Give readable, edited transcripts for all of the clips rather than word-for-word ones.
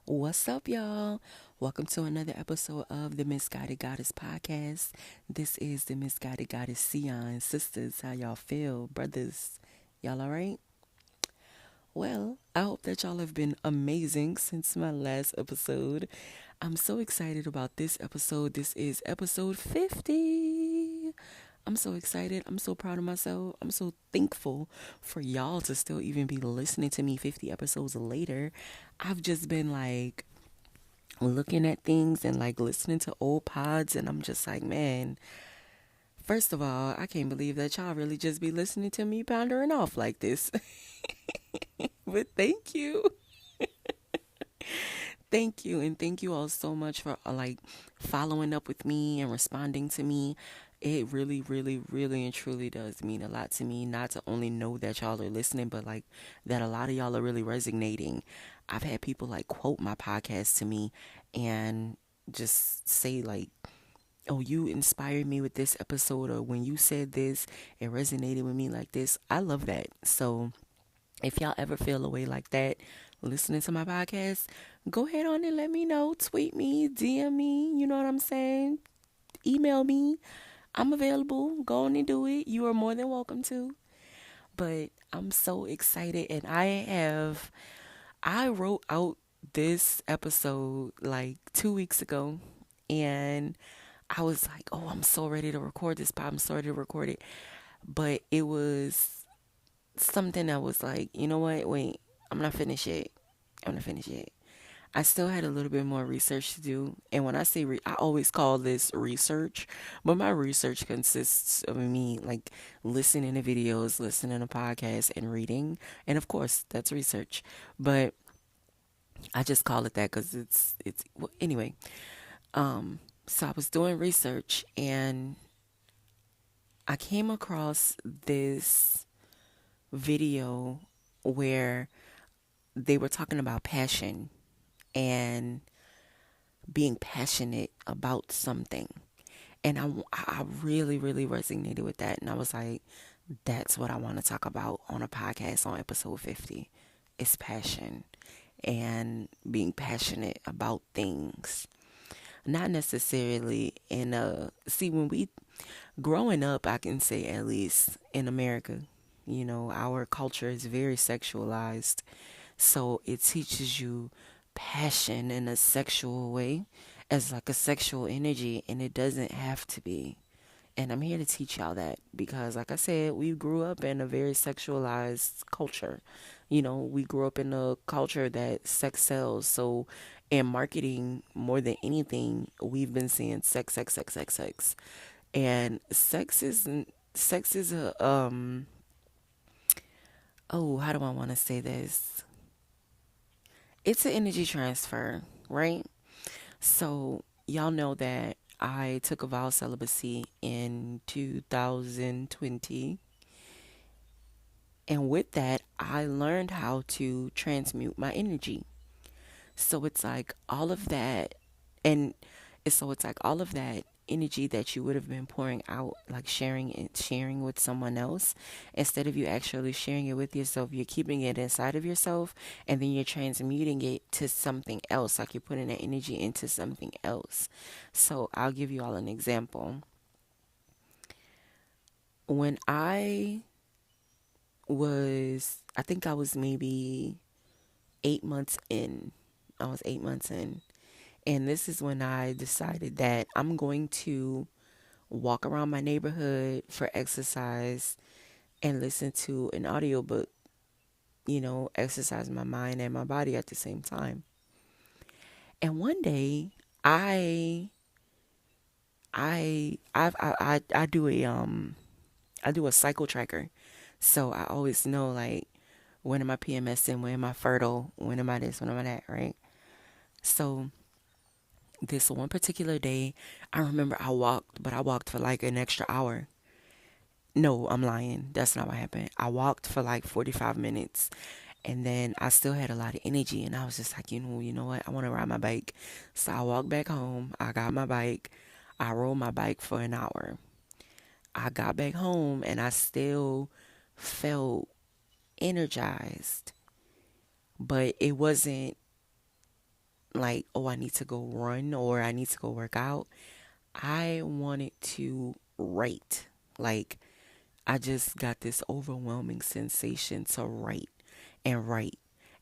What's up, y'all? Welcome to another episode of the Misguided Goddess podcast. This is the Misguided Goddess Sion. Sisters, how y'all feel? Brothers, y'all all right? Well, I hope that y'all have been amazing since my last episode. I'm so excited about this episode. This is episode 50. I'm so excited. I'm so proud of myself. I'm so thankful for y'all to still even be listening to me 50 episodes later. I've just been like looking at things and like listening to old pods, and I'm just like, man, first of all, I can't believe that y'all really just be listening to me pondering off like this. But thank you. Thank you. And thank you all so much for like following up with me and responding to me. It really, really, really and truly does mean a lot to me. Not to only know that y'all are listening, but like that a lot of y'all are really resonating. I've had people like quote my podcast to me and just say like, oh, you inspired me with this episode, or when you said this, it resonated with me like this. I love that. So if y'all ever feel a way like that listening to my podcast, go ahead on and let me know. Tweet me, DM me, you know what I'm saying? Email me. I'm available. Go on and do it. You are more than welcome to. But I'm so excited, and I wrote out this episode like 2 weeks ago, and I was like, oh, I'm so ready to record this, but I'm so ready to record it. But it was something that was like, you know what? Wait, I'm not finished yet. I'm not finished yet. I still had a little bit more research to do. And when I say I always call this research, but my research consists of me like listening to videos, listening to podcasts, and reading. And of course, that's research. But I just call it that because it's well, anyway. So I was doing research and I came across this video where they were talking about passion and being passionate about something. And I really, really resonated with that. And I was like, that's what I want to talk about on a podcast on episode 50. It's passion and being passionate about things. Not necessarily in when we, growing up, I can say at least in America, our culture is very sexualized. So it teaches you passion in a sexual way as like a sexual energy, and it doesn't have to be. And I'm here to teach y'all that because, like I said, we grew up in a very sexualized culture. We grew up in a culture that sex sells. So, in marketing, more than anything, we've been seeing sex, sex, sex, sex, sex. And sex is a oh, how do I want to say this? It's an energy transfer, right? So, y'all know that I took a vow of celibacy in 2020. And with that, I learned how to transmute my energy. So it's like all of that, and it's like all of that energy that you would have been pouring out, like sharing with someone else, instead of you actually sharing it with yourself, you're keeping it inside of yourself, and then you're transmuting it to something else, like you're putting that energy into something else. So I'll give you all an example. When I think I was maybe 8 months in. I was 8 months in. And this is when I decided that I'm going to walk around my neighborhood for exercise and listen to an audiobook, exercise my mind and my body at the same time. And one day I I do a cycle tracker. So I always know like when am I PMSing, when am I fertile, when am I this, when am I that, right? So this one particular day, I remember I walked, but I walked for like an extra hour. No, I'm lying. That's not what happened. I walked for like 45 minutes, and then I still had a lot of energy, and I was just like, you know what? I want to ride my bike. So I walked back home. I got my bike. I rode my bike for an hour. I got back home and I still felt energized, but it wasn't like, oh, I need to go run or I need to go work out. I wanted to write. Like, I just got this overwhelming sensation to write and write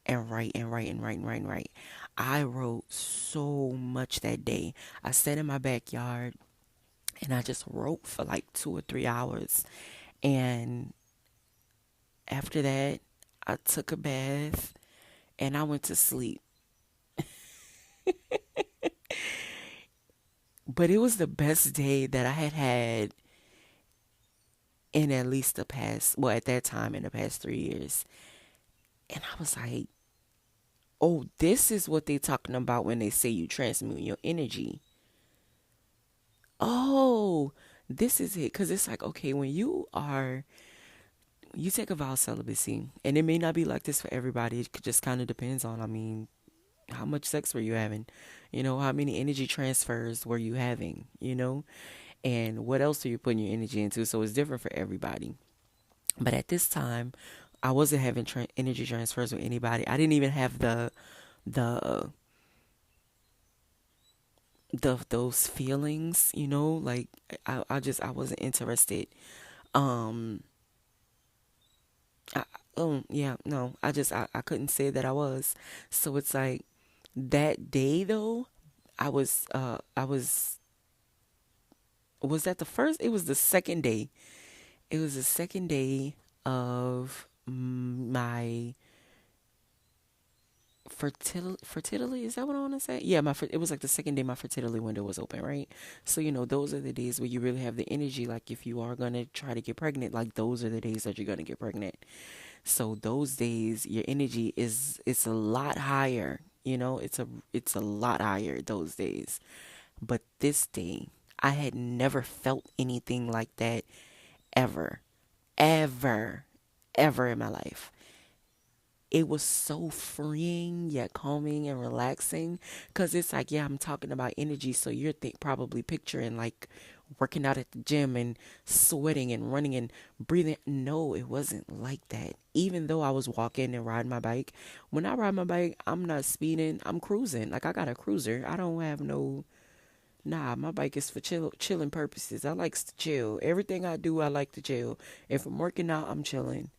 and write and write and write and write and write. I wrote so much that day. I sat in my backyard and I just wrote for like 2 or 3 hours. And after that, I took a bath and I went to sleep. But it was the best day that I had had in at least the past, well, at that time, in the past 3 years. And I was like, oh, this is what they talking about when they say you transmute your energy. Oh, this is it. Because it's like, okay, when you take a vow of celibacy, and it may not be like this for everybody. It just kind of depends on, I mean, how much sex were you having? How many energy transfers were you having? And what else are you putting your energy into? So it's different for everybody. But at this time, I wasn't having energy transfers with anybody. I didn't even have the those feelings, like I wasn't interested. Um, I, oh yeah, no, I couldn't say that I was. So it's like that day though, was that the first? It was the second day. It was the second day of my fertility. Is that what I want to say? Yeah, it was like the second day my fertility window was open, right? So those are the days where you really have the energy. Like if you are gonna try to get pregnant, like those are the days that you're gonna get pregnant. So those days, your energy it's a lot higher. It's a lot higher those days. But this day, I had never felt anything like that ever, ever, ever in my life. It was so freeing yet calming and relaxing because it's like, yeah, I'm talking about energy, so you're probably picturing like working out at the gym and sweating and running and breathing. No, it wasn't like that. Even though I was walking and riding my bike, when I ride my bike, I'm not speeding, I'm cruising. Like I got a cruiser. I don't have no. Nah, my bike is for chilling purposes. I likes to chill. Everything I do, I like to chill. If I'm working out, I'm chilling.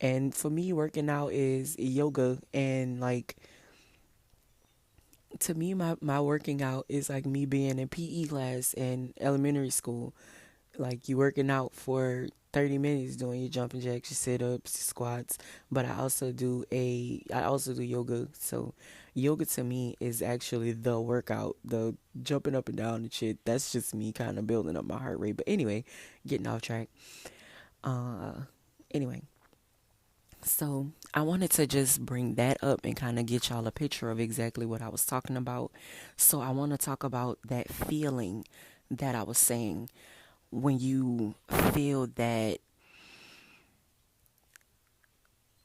And for me, working out is yoga. And like, to me, my working out is like me being in PE class in elementary school. Like, you working out for 30 minutes doing your jumping jacks, your sit ups, your squats. But I also do yoga. So, yoga to me is actually the workout, the jumping up and down and shit. That's just me kind of building up my heart rate. But anyway, getting off track. Uh, anyway. So I wanted to just bring that up and kind of get y'all a picture of exactly what I was talking about. So I want to talk about that feeling that I was saying when you feel that,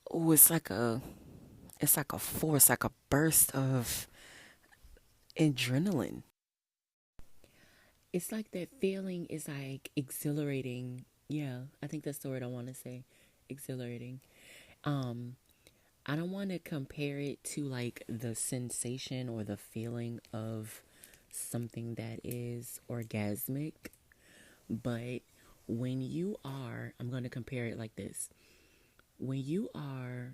oh, it's like a force, like a burst of adrenaline. It's like that feeling is like exhilarating. Yeah, I think that's the word I want to say. Exhilarating. Um, I don't want to compare it to like the sensation or the feeling of something that is orgasmic, but I'm going to compare it like this. When you are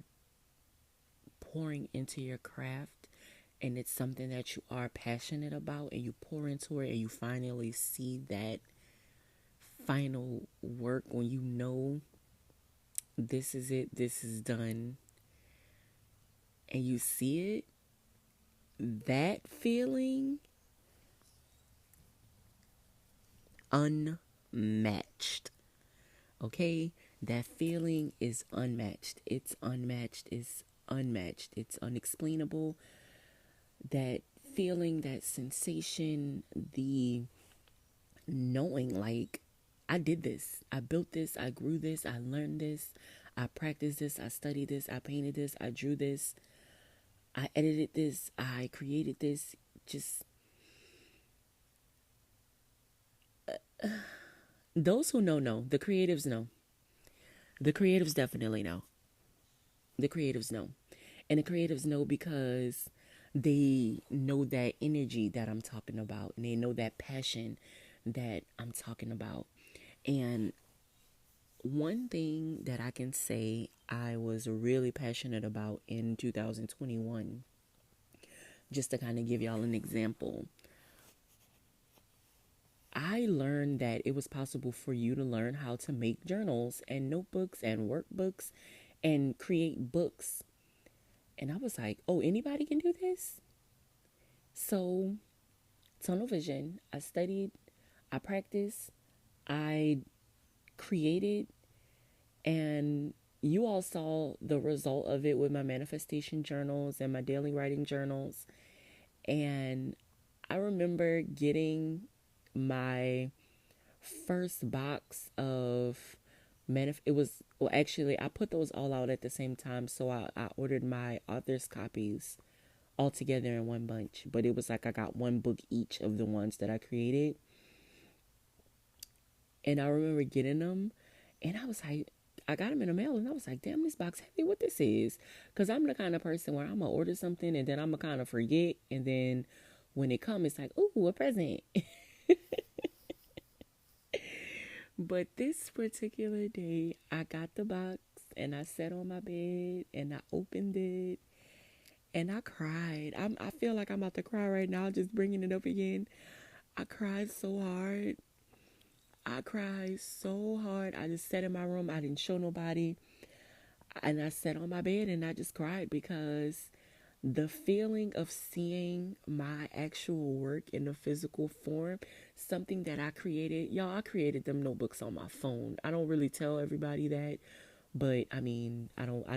pouring into your craft and it's something that you are passionate about and you pour into it and you finally see that final work, when you know this is it, this is done, and you see it, that feeling, unmatched. Okay? That feeling is unmatched. It's unmatched. It's unmatched. It's unexplainable. That feeling, that sensation, the knowing, like, I did this. I built this. I grew this. I learned this. I practiced this. I studied this. I painted this. I drew this. I edited this. I created this. Just those who know. The creatives know. The creatives definitely know. The creatives know. And the creatives know because They know that energy that I'm talking about, and they know that passion that I'm talking about. And one thing that I can say I was really passionate about in 2021, just to kind of give y'all an example, I learned that it was possible for you to learn how to make journals and notebooks and workbooks and create books. And I was like, oh, anybody can do this? So, tunnel vision, I studied, I practiced, I created, and you all saw the result of it with my manifestation journals and my daily writing journals. And I remember getting my first box of it was, well, actually I put those all out at the same time, so I ordered my author's copies all together in one bunch, but it was like I got one book each of the ones that I created. And I remember getting them, and I was like, I got them in the mail, and I was like, damn, this box heavy. What this is? Because I'm the kind of person where I'm gonna order something and then I'm gonna kind of forget, and then when it comes, it's like, ooh, a present. But this particular day, I got the box and I sat on my bed and I opened it and I cried. I feel like I'm about to cry right now, just bringing it up again. I cried so hard. I cried so hard. I just sat in my room. I didn't show nobody. And I sat on my bed and I just cried because the feeling of seeing my actual work in a physical form, something that I created, y'all, I created them notebooks on my phone. I don't really tell everybody that, but I mean,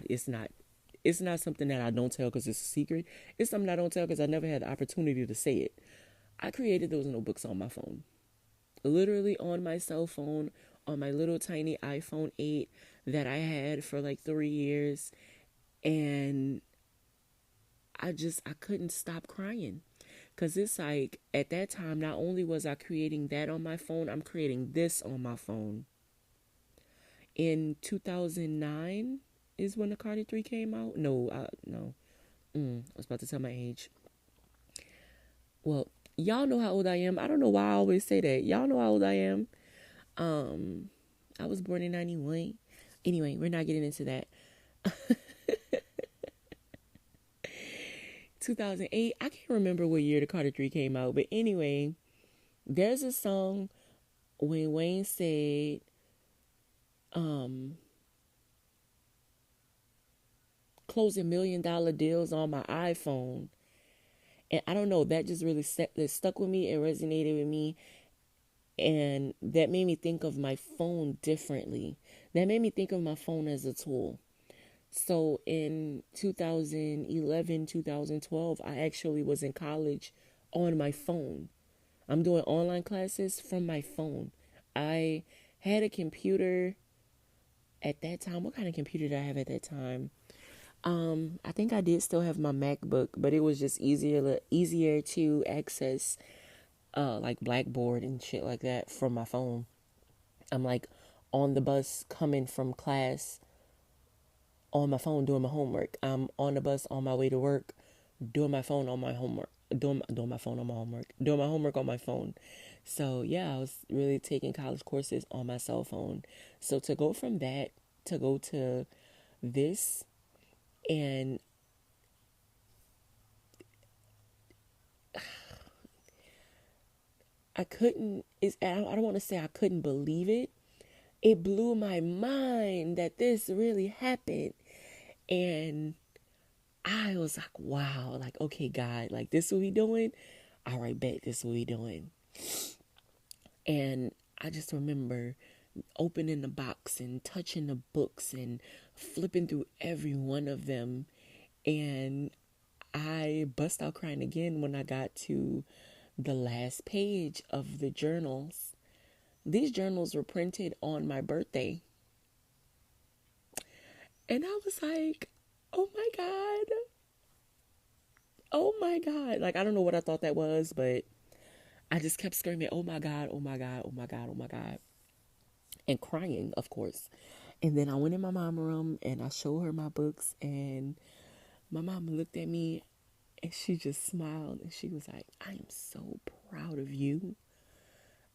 it's not something that I don't tell because it's a secret. It's something I don't tell because I never had the opportunity to say it. I created those notebooks on my phone, literally on my cell phone, on my little tiny iPhone 8 that I had for like 3 years. And I couldn't stop crying. Because it's like, at that time, not only was I creating that on my phone, I'm creating this on my phone. In 2009 is when the Cardi 3 came out. No. I was about to tell my age. Well, y'all know how old I am. I don't know why I always say that. Y'all know how old I am. I was born in 91. Anyway, we're not getting into that. 2008. I can't remember what year the Carter 3 came out. But anyway, there's a song when Wayne said, closing $1 million deals on my iPhone. And I don't know, that just really that stuck with me. It resonated with me. And that made me think of my phone differently. That made me think of my phone as a tool. So in 2011, 2012, I actually was in college on my phone. I'm doing online classes from my phone. I had a computer at that time. What kind of computer did I have at that time? I think I did still have my MacBook, but it was just easier to access like Blackboard and shit like that from my phone. I'm like on the bus coming from class on my phone doing my homework. I'm on the bus on my way to work doing my phone on my homework. Doing my phone on my homework. Doing my homework on my phone. So yeah, I was really taking college courses on my cell phone. So to go from that to go to this, and I don't want to say I couldn't believe it. It blew my mind that this really happened. And I was like, wow, like, okay, God, like, this what we doing? All right, bet, this what we doing. And I just remember opening the box and touching the books and flipping through every one of them. And I bust out crying again when I got to the last page of the journals. These journals were printed on my birthday. And I was like, oh my God. Oh my God. Like, I don't know what I thought that was, but I just kept screaming, oh my God, oh my God, oh my God, oh my God. And crying, of course. And then I went in my mom's room and I showed her my books, and my mom looked at me And she just smiled and she was like, I am so proud of you.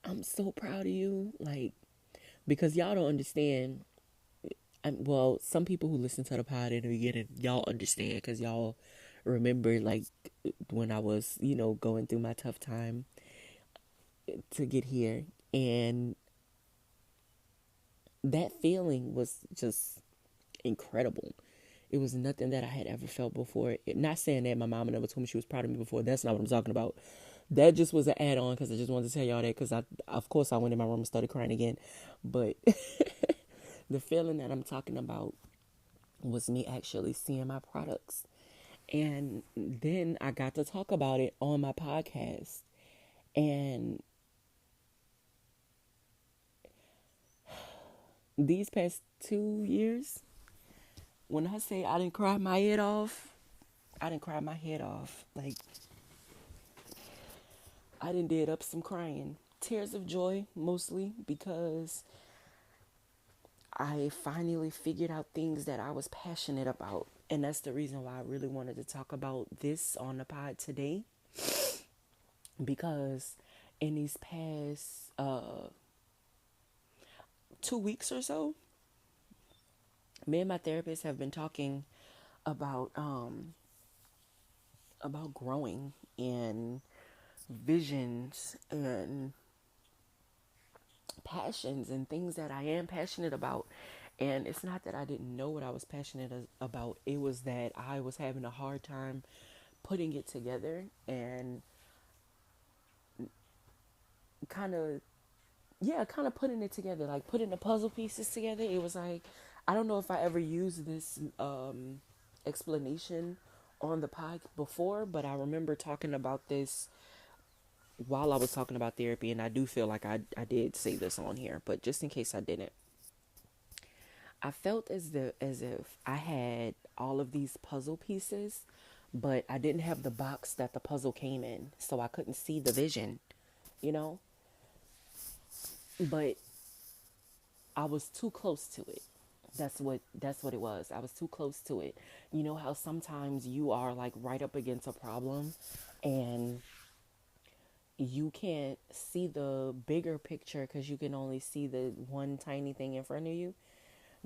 I'm so proud of you. Like, because y'all don't understand. Well, some people who listen to the pod in the beginning, y'all understand because y'all remember, like, when I was, going through my tough time to get here. And that feeling was just incredible. It was nothing that I had ever felt before. Not saying that my mama never told me she was proud of me before. That's not what I'm talking about. That just was an add-on because I just wanted to tell y'all that because of course, I went in my room and started crying again. But the feeling that I'm talking about was me actually seeing my products. And then I got to talk about it on my podcast. And these past 2 years, when I say I didn't cry my head off, I didn't cry my head off. Like, I didn't did up some crying. Tears of joy, mostly, because I finally figured out things that I was passionate about. And that's the reason why I really wanted to talk about this on the pod today. Because in these past 2 weeks or so, me and my therapist have been talking about growing and visions and passions and things that I am passionate about. And it's not that I didn't know what I was passionate about. It was that I was having a hard time putting it together and kind of, kind of putting it together, like putting the puzzle pieces together. It was like, I don't know if I ever used this explanation on the pod before, but I remember talking about this while I was talking about therapy, and I do feel like I did say this on here, but just in case I didn't. I felt as if I had all of these puzzle pieces, but I didn't have the box that the puzzle came in, so I couldn't see the vision, you know? But I was too close to it. That's what it was. I was too close to it. You know how sometimes you are like right up against a problem and you can't see the bigger picture because you can only see the one tiny thing in front of you.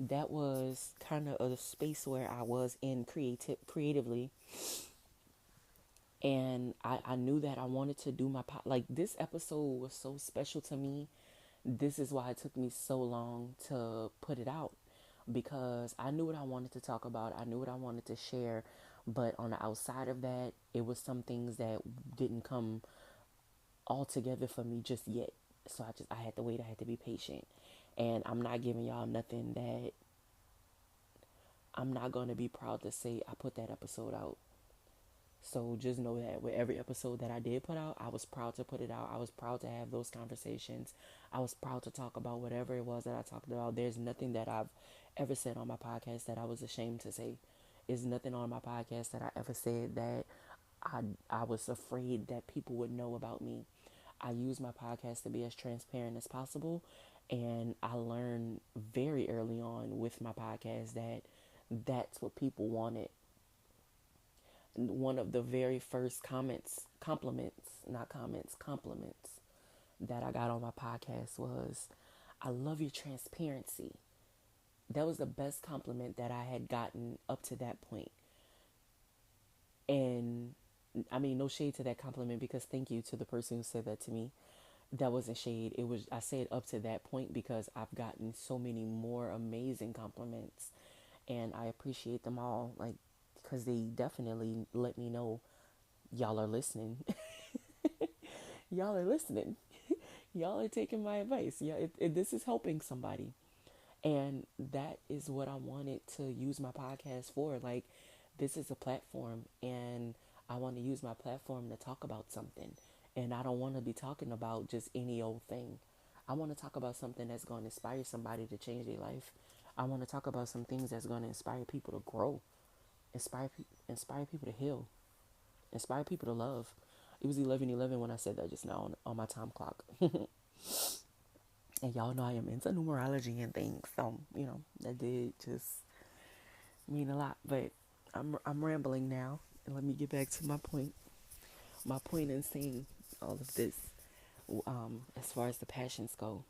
That was kind of a space where I was in creatively, and I knew that I wanted to do like this episode was so special to me. This is why it took me so long to put it out, because I knew what I wanted to talk about. I knew what I wanted to share, but on the outside of that, it was some things that didn't come all together for me just yet. So I had to wait. I had to be patient. And I'm not giving y'all nothing that I'm not going to be proud to say I put that episode out. So just know that with every episode that I did put out, I was proud to put it out. I was proud to have those conversations. I was proud to talk about whatever it was that I talked about. There's nothing that I've ever said on my podcast that I was ashamed to say. There's nothing on my podcast that I ever said that I was afraid that people would know about me. I use my podcast to be as transparent as possible. And I learned very early on with my podcast that that's what people wanted. One of the very first compliments that I got on my podcast was, I love your transparency. That was the best compliment that I had gotten up to that point. And I mean, no shade to that compliment, because thank you to the person who said that to me. That wasn't shade. It was, I said up to that point because I've gotten so many more amazing compliments, and I appreciate them all. Like, because they definitely let me know y'all are listening. Y'all are listening. Y'all are taking my advice. Yeah, this is helping somebody. And that is what I wanted to use my podcast for. Like, this is a platform, and I want to use my platform to talk about something. And I don't want to be talking about just any old thing. I want to talk about something that's going to inspire somebody to change their life. I want to talk about some things that's going to inspire people to grow, inspire people to heal, inspire people to love. It was 11:11 when I said that just now on my time clock. And y'all know I am into numerology and things, so that did just mean a lot. But I'm rambling now. And let me get back to my point. My point in saying all of this, as far as the passions go,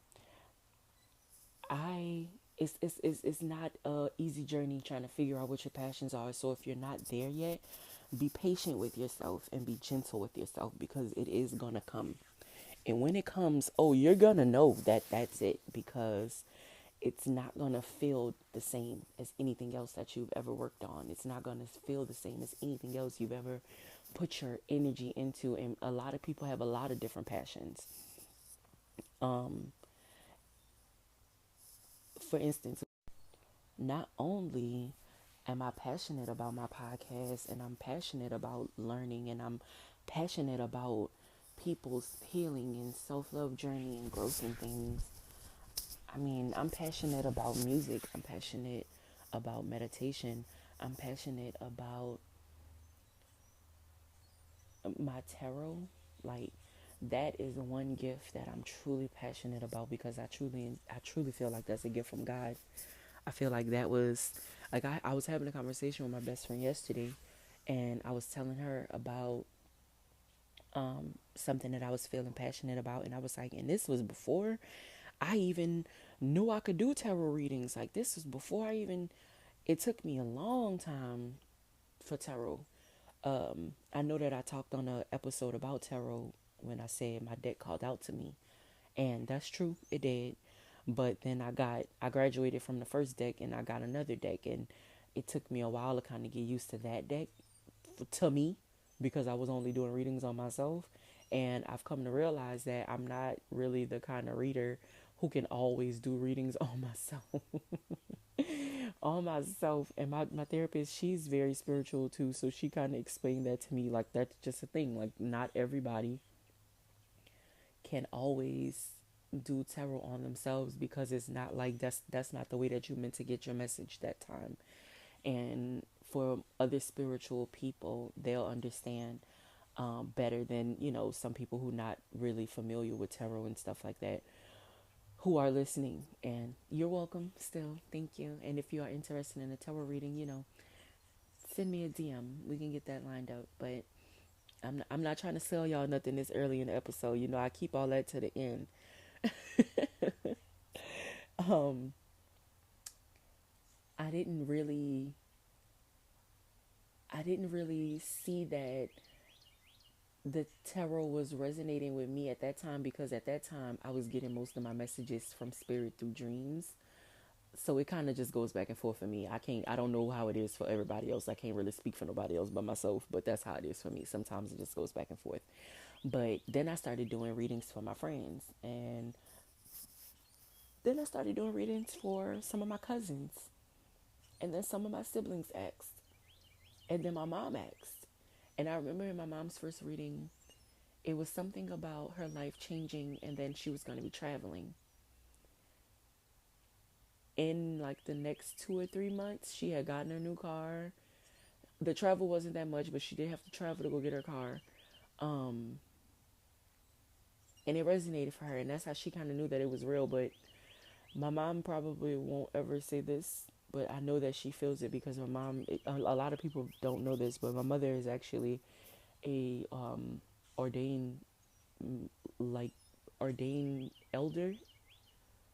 I it's not a easy journey trying to figure out what your passions are. So if you're not there yet, be patient with yourself and be gentle with yourself because it is gonna come. And when it comes, oh, you're gonna know that that's it because it's not gonna feel the same as anything else that you've ever worked on. It's not gonna feel the same as anything else you've ever put your energy into. And a lot of people have a lot of different passions. Um, for instance, not only am I passionate about my podcast and I'm passionate about learning and I'm passionate about people's healing and self-love journey and growth and things. I mean, I'm passionate about music. I'm passionate about meditation. I'm passionate about my tarot. Like that is one gift that I'm truly passionate about because I truly feel like that's a gift from God. I feel like that was like I was having a conversation with my best friend yesterday and I was telling her about something that I was feeling passionate about and I was like, and this was before I even knew I could do tarot readings. Like this was before I even it took me a long time for tarot. I know that I talked on an episode about tarot when I said my deck called out to me. And that's true, it did. But then I graduated from the first deck and I got another deck and it took me a while to kind of get used to that deck to me because I was only doing readings on myself and I've come to realize that I'm not really the kind of reader who can always do readings on myself. On myself and my therapist, she's very spiritual too, so she kind of explained that to me like that's just a thing, like not everybody can always do tarot on themselves because it's not like that's not the way that you meant to get your message that time. And for other spiritual people, they'll understand better than some people who not really familiar with tarot and stuff like that who are listening. And you're welcome still, thank you. And if you are interested in a tarot reading, send me a DM, we can get that lined up. But I'm not trying to sell y'all nothing this early in the episode. I keep all that to the end. um I didn't really see that the tarot was resonating with me at that time because at that time I was getting most of my messages from spirit through dreams. So it kind of just goes back and forth for me. I don't know how it is for everybody else. I can't really speak for nobody else but myself, but that's how it is for me. Sometimes it just goes back and forth. But then I started doing readings for my friends and then I started doing readings for some of my cousins and then some of my siblings asked and then my mom asked. And I remember in my mom's first reading, it was something about her life changing and then she was going to be traveling. In like the next 2 or 3 months, she had gotten her new car. The travel wasn't that much, but she did have to travel to go get her car. Um, and it resonated for her, and that's how she kind of knew that it was real. But my mom probably won't ever say this, but I know that she feels it because my mom. A lot of people don't know this, but my mother is actually a ordained like ordained elder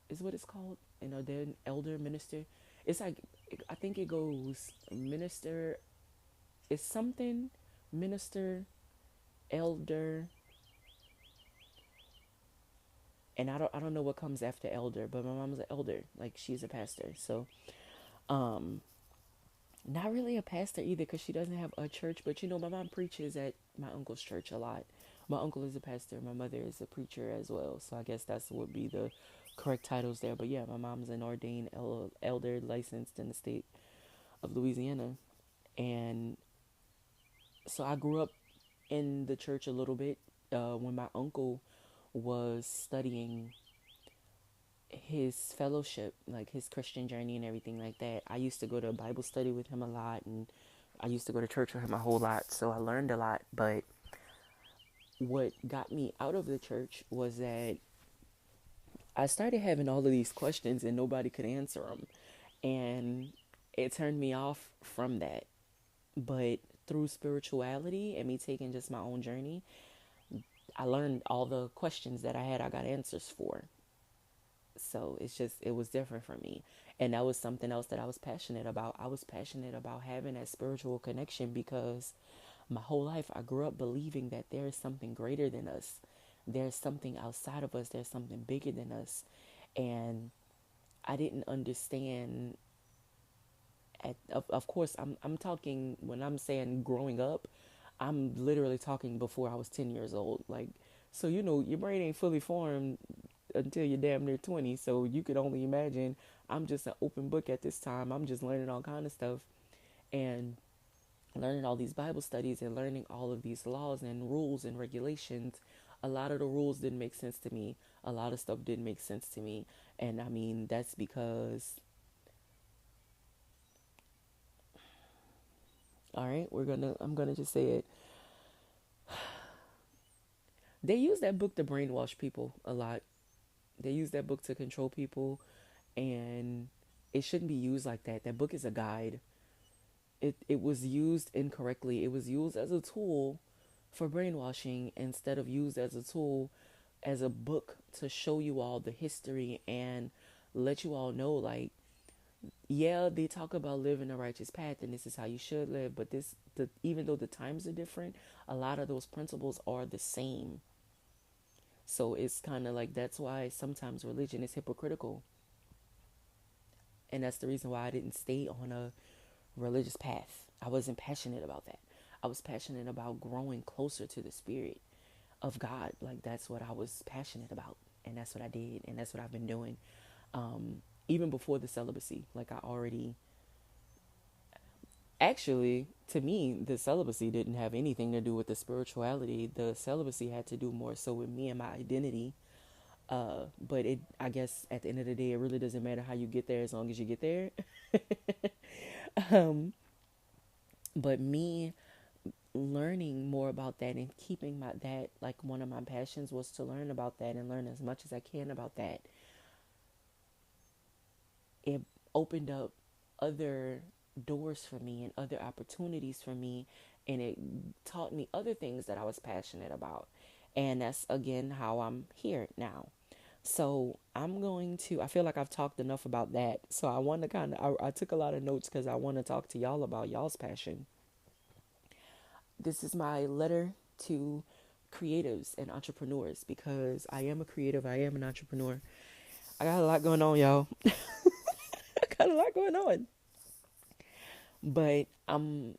is what it's called, an ordained elder minister. It's like I think it goes minister. It's something minister, elder, and I don't know what comes after elder, but my mom's an elder, like she's a pastor. So, um, not really a pastor either, because she doesn't have a church. But my mom preaches at my uncle's church a lot. My uncle is a pastor. My mother is a preacher as well. So I guess that's would be the correct titles there. But yeah, my mom's an ordained elder, licensed in the state of Louisiana, and so I grew up in the church a little bit. When my uncle was studying his fellowship, like his Christian journey and everything like that, I used to go to Bible study with him a lot, and I used to go to church with him a whole lot. So I learned a lot. But what got me out of the church was that I started having all of these questions and nobody could answer them, and it turned me off from that. But through spirituality and me taking just my own journey, I learned all the questions that I had, I got answers for. So it's just, it was different for me. And that was something else that I was passionate about. I was passionate about having that spiritual connection because my whole life I grew up believing that there is something greater than us. There's something outside of us. There's something bigger than us. And I didn't understand. Of course, I'm talking, when I'm saying growing up, I'm literally talking before I was 10 years old. Like, so, your brain ain't fully formed until you're damn near 20. So you could only imagine I'm just an open book at this time. I'm just learning all kind of stuff and learning all these Bible studies and learning all of these laws and rules and regulations. A lot of the rules didn't make sense to me. A lot of stuff didn't make sense to me. And I mean, that's because, all right, I'm going to just say it. They use that book to brainwash people a lot. They use that book to control people, and it shouldn't be used like that. That book is a guide. It was used incorrectly. It was used as a tool for brainwashing instead of used as a tool, as a book to show you all the history and let you all know, like, yeah, they talk about living a righteous path and this is how you should live, but even though the times are different, a lot of those principles are the same. So it's kind of like, that's why sometimes religion is hypocritical. And that's the reason why I didn't stay on a religious path. I wasn't passionate about that. I was passionate about growing closer to the spirit of God. Like, that's what I was passionate about. And that's what I did. And that's what I've been doing. Even before the celibacy, like, I already, actually, to me, the celibacy didn't have anything to do with the spirituality. The celibacy had to do more so with me and my identity. But I guess at the end of the day, it really doesn't matter how you get there as long as you get there. um, but me learning more about that and keeping that, like, one of my passions was to learn about that and learn as much as I can about that. It opened up other doors for me and other opportunities for me, and it taught me other things that I was passionate about. And that's again how I'm here now. So I feel like I've talked enough about that. So I want to I took a lot of notes because I want to talk to y'all about y'all's passion. This is my letter to creatives and entrepreneurs, because I am a creative, I am an entrepreneur. I got a lot going on, y'all. I got a lot going on. But I'm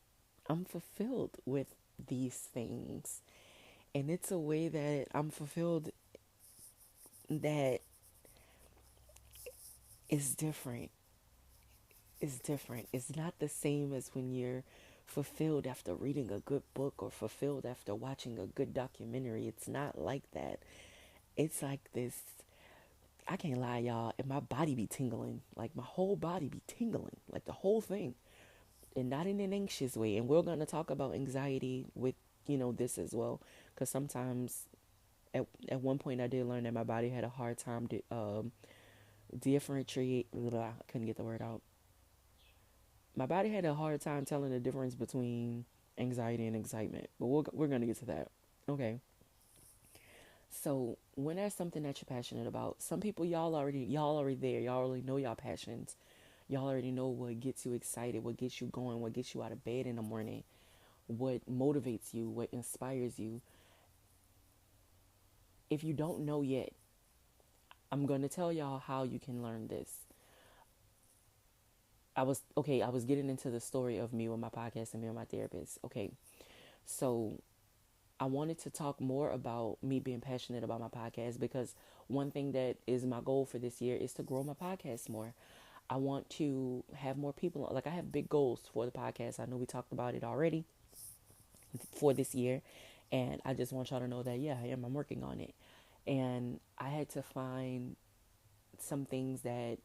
fulfilled with these things. And it's a way that I'm fulfilled that is different. Is different. It's not the same as when you're fulfilled after reading a good book or fulfilled after watching a good documentary. It's not like that. It's like this, I can't lie, y'all, and my body be tingling. Like, my whole body be tingling. Like, the whole thing. And not in an anxious way. And we're going to talk about anxiety with, this as well. Because sometimes, at one point, I did learn that my body had a hard time differentiate. I couldn't get the word out. My body had a hard time telling the difference between anxiety and excitement. But we're going to get to that. Okay. So when there's something that you're passionate about, some people, y'all already there. Y'all already know y'all passions. Y'all already know what gets you excited, what gets you going, what gets you out of bed in the morning, what motivates you, what inspires you. If you don't know yet, I'm going to tell y'all how you can learn this. I was getting into the story of me with my podcast and me and my therapist. Okay. So I wanted to talk more about me being passionate about my podcast, because one thing that is my goal for this year is to grow my podcast more. I want to have more people. Like, I have big goals for the podcast. I know we talked about it already for this year. And I just want y'all to know that, yeah, I am. I'm working on it. And I had to find some things that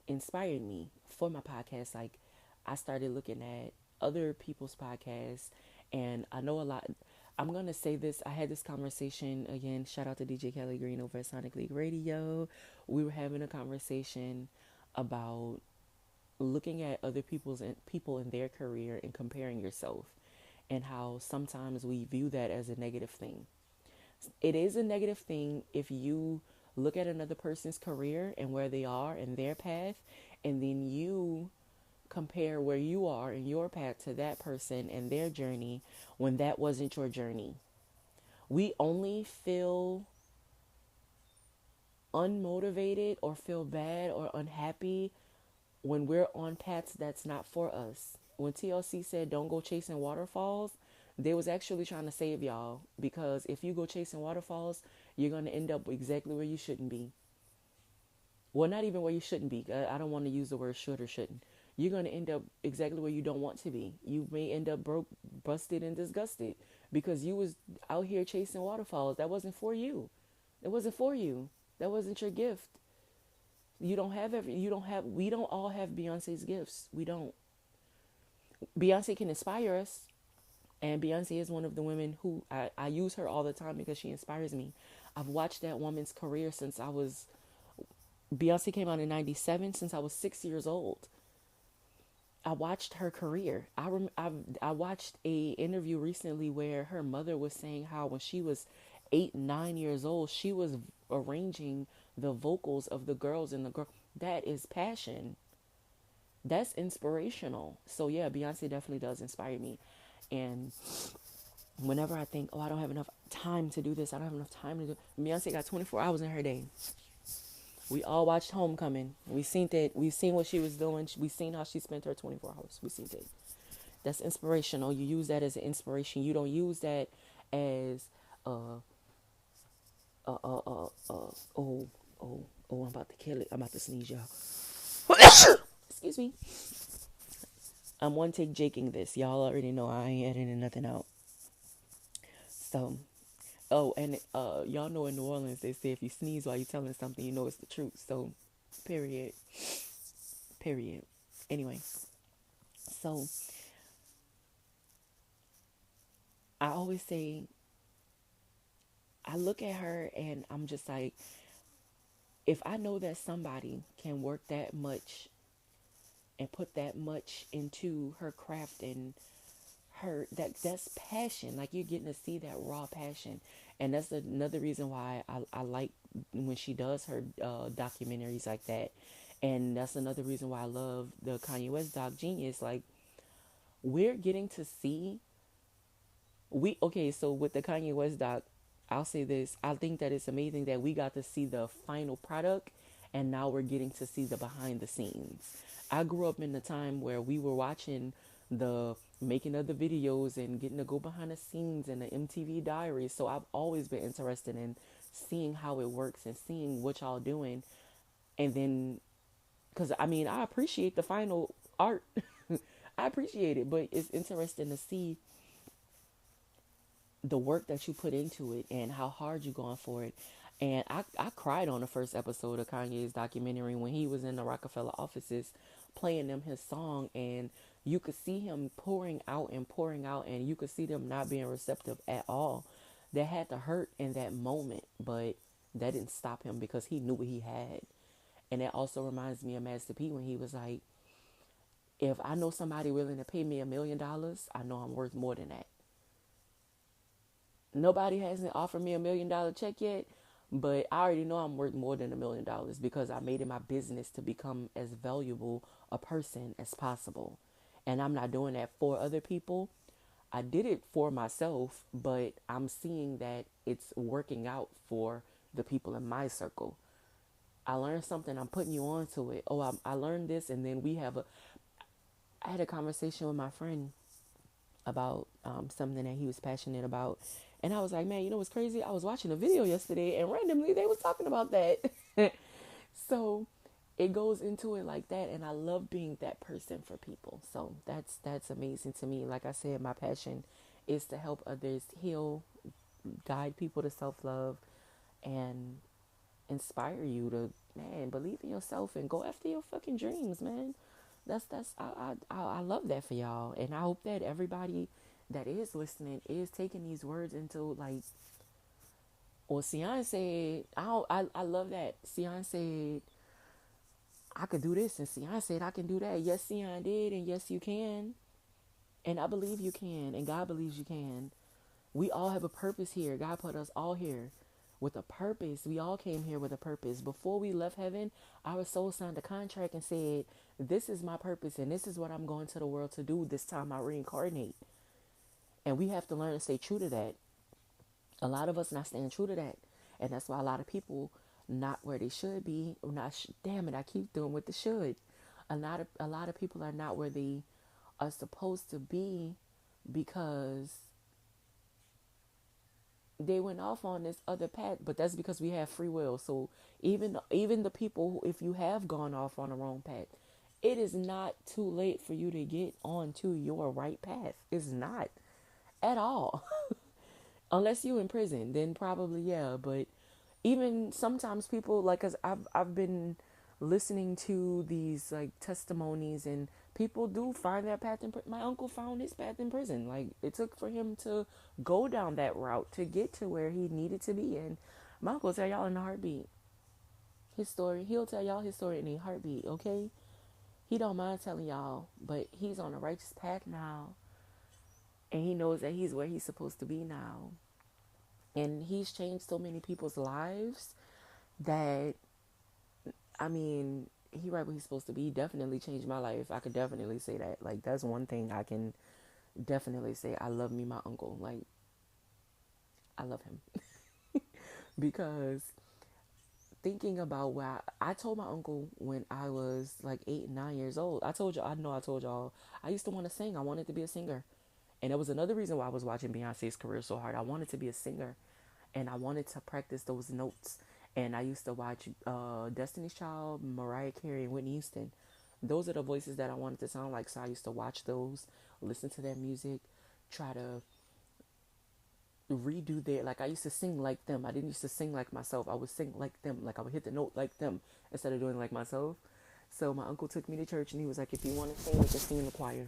inspired me for my podcast. Like, I started looking at other people's podcasts, and I know a lot. I'm going to say this. I had this conversation again. Shout out to DJ Kelly Green over at Sonic League Radio. We were having a conversation about looking at other people in their career and comparing yourself. and how sometimes we view that as a negative thing. It is a negative thing if you look at another person's career and where they are and their path, and then you compare where you are in your path to that person and their journey when that wasn't your journey. We only feel unmotivated or feel bad or unhappy when we're on paths that's not for us. When TLC said don't go chasing waterfalls, they was actually trying to save y'all, because if you go chasing waterfalls, you're going to end up exactly where you shouldn't be. Well, not even where you shouldn't be. I don't want to use the word should or shouldn't. You're going to end up exactly where you don't want to be. You may end up broke, busted, and disgusted because you was out here chasing waterfalls. That wasn't for you. It wasn't for you. That wasn't your gift. We don't all have Beyonce's gifts. We don't. Beyonce can inspire us. And Beyonce is one of the women who I use her all the time because she inspires me. I've watched that woman's career since Beyonce came out in 97, since I was 6 years old. I watched her career. I watched a interview recently where her mother was saying how when she was 8, 9 years old, she was arranging the vocals of the girls in the girl. That is passion. That's inspirational. So yeah, Beyonce definitely does inspire me. And whenever I think, oh, I don't have enough time to do this, I don't have enough time to do, Beyonce got 24 hours in her day. We all watched Homecoming. We seen that. We seen what she was doing. We seen how she spent her 24 hours. We seen it. That's inspirational. You use that as an inspiration. You don't use that as oh, I'm about to kill it. I'm about to sneeze, y'all. Excuse me. I'm one take jaking this. Y'all already know I ain't editing nothing out. So, oh, and y'all know in New Orleans they say if you sneeze while you're telling something, you know it's the truth. So, period. Period. Anyway, so I always say, I look at her and I'm just like, if I know that somebody can work that much and put that much into her craft and that's passion. Like, you're getting to see that raw passion. And that's another reason why I like when she does her documentaries like that. And that's another reason why I love the Kanye West doc Genius. Like, we're getting to see, okay, so with the Kanye West doc, I'll say this, I think that it's amazing that we got to see the final product and now we're getting to see the behind the scenes. I grew up in the time where we were watching the making of the videos and getting to go behind the scenes and the MTV diaries. So I've always been interested in seeing how it works and seeing what y'all doing. And then, because I mean, I appreciate the final art. I appreciate it, but it's interesting to see the work that you put into it and how hard you're going for it. And I cried on the first episode of Kanye's documentary when he was in the Rockefeller offices playing them his song, and you could see him pouring out, and you could see them not being receptive at all. That had to hurt in that moment, but that didn't stop him because he knew what he had. And that also reminds me of Master P when he was like, if I know somebody willing to pay me $1,000,000, I know I'm worth more than that. Nobody hasn't offered me $1,000,000 check yet, but I already know I'm worth more than $1,000,000 because I made it my business to become as valuable a person as possible. And I'm not doing that for other people. I did it for myself, but I'm seeing that it's working out for the people in my circle. I learned something, I'm putting you on to it. Oh, I learned this, and then I had a conversation with my friend about something that he was passionate about. And I was like, man, you know what's crazy? I was watching a video yesterday and randomly they was talking about that. So it goes into it like that. And I love being that person for people. So that's amazing to me. Like I said, my passion is to help others heal, guide people to self-love, and inspire you to, man, believe in yourself and go after your fucking dreams, man. I love that for y'all, and I hope that everybody that is listening is taking these words into, like, or Sion said, I love that. Sion said, I could do this, and Sion said, I can do that. Yes, Sion did, and yes, you can. And I believe you can, and God believes you can. We all have a purpose here. God put us all here with a purpose. We all came here with a purpose. Before we left heaven, our soul signed a contract and said, this is my purpose and this is what I'm going to the world to do this time I reincarnate. And we have to learn to stay true to that. A lot of us not staying true to that. And that's why a lot of people not where they should be. Not damn it, I keep doing what they should. A lot of people are not where they are supposed to be because they went off on this other path, but that's because we have free will. So even the people who, if you have gone off on the wrong path, it is not too late for you to get onto your right path. It's not at all. Unless you in prison, then probably yeah. But even sometimes people like, cause I've been listening to these like testimonies, and people do find their path in my uncle found his path in prison. Like it took for him to go down that route to get to where he needed to be. And my uncle will tell y'all in a heartbeat his story. He'll tell y'all his story in a heartbeat. Okay, he don't mind telling y'all, but he's on a righteous path now, and he knows that he's where he's supposed to be now. And he's changed so many people's lives that, I mean, he right where he's supposed to be. He definitely changed my life. I could definitely say that. Like, that's one thing I can definitely say. I love me, my uncle. Like, I love him. Because thinking about where I told my uncle when I was like 8, 9 years old. I told y'all, I used to want to sing. I wanted to be a singer. And it was another reason why I was watching Beyonce's career so hard. I wanted to be a singer. And I wanted to practice those notes. And I used to watch Destiny's Child, Mariah Carey, and Whitney Houston. Those are the voices that I wanted to sound like. So I used to watch those, listen to their music, try to redo their, like I used to sing like them. I didn't used to sing like myself. I would sing like them. Like I would hit the note like them instead of doing like myself. So my uncle took me to church and he was like, if you want to sing, you can sing in the choir.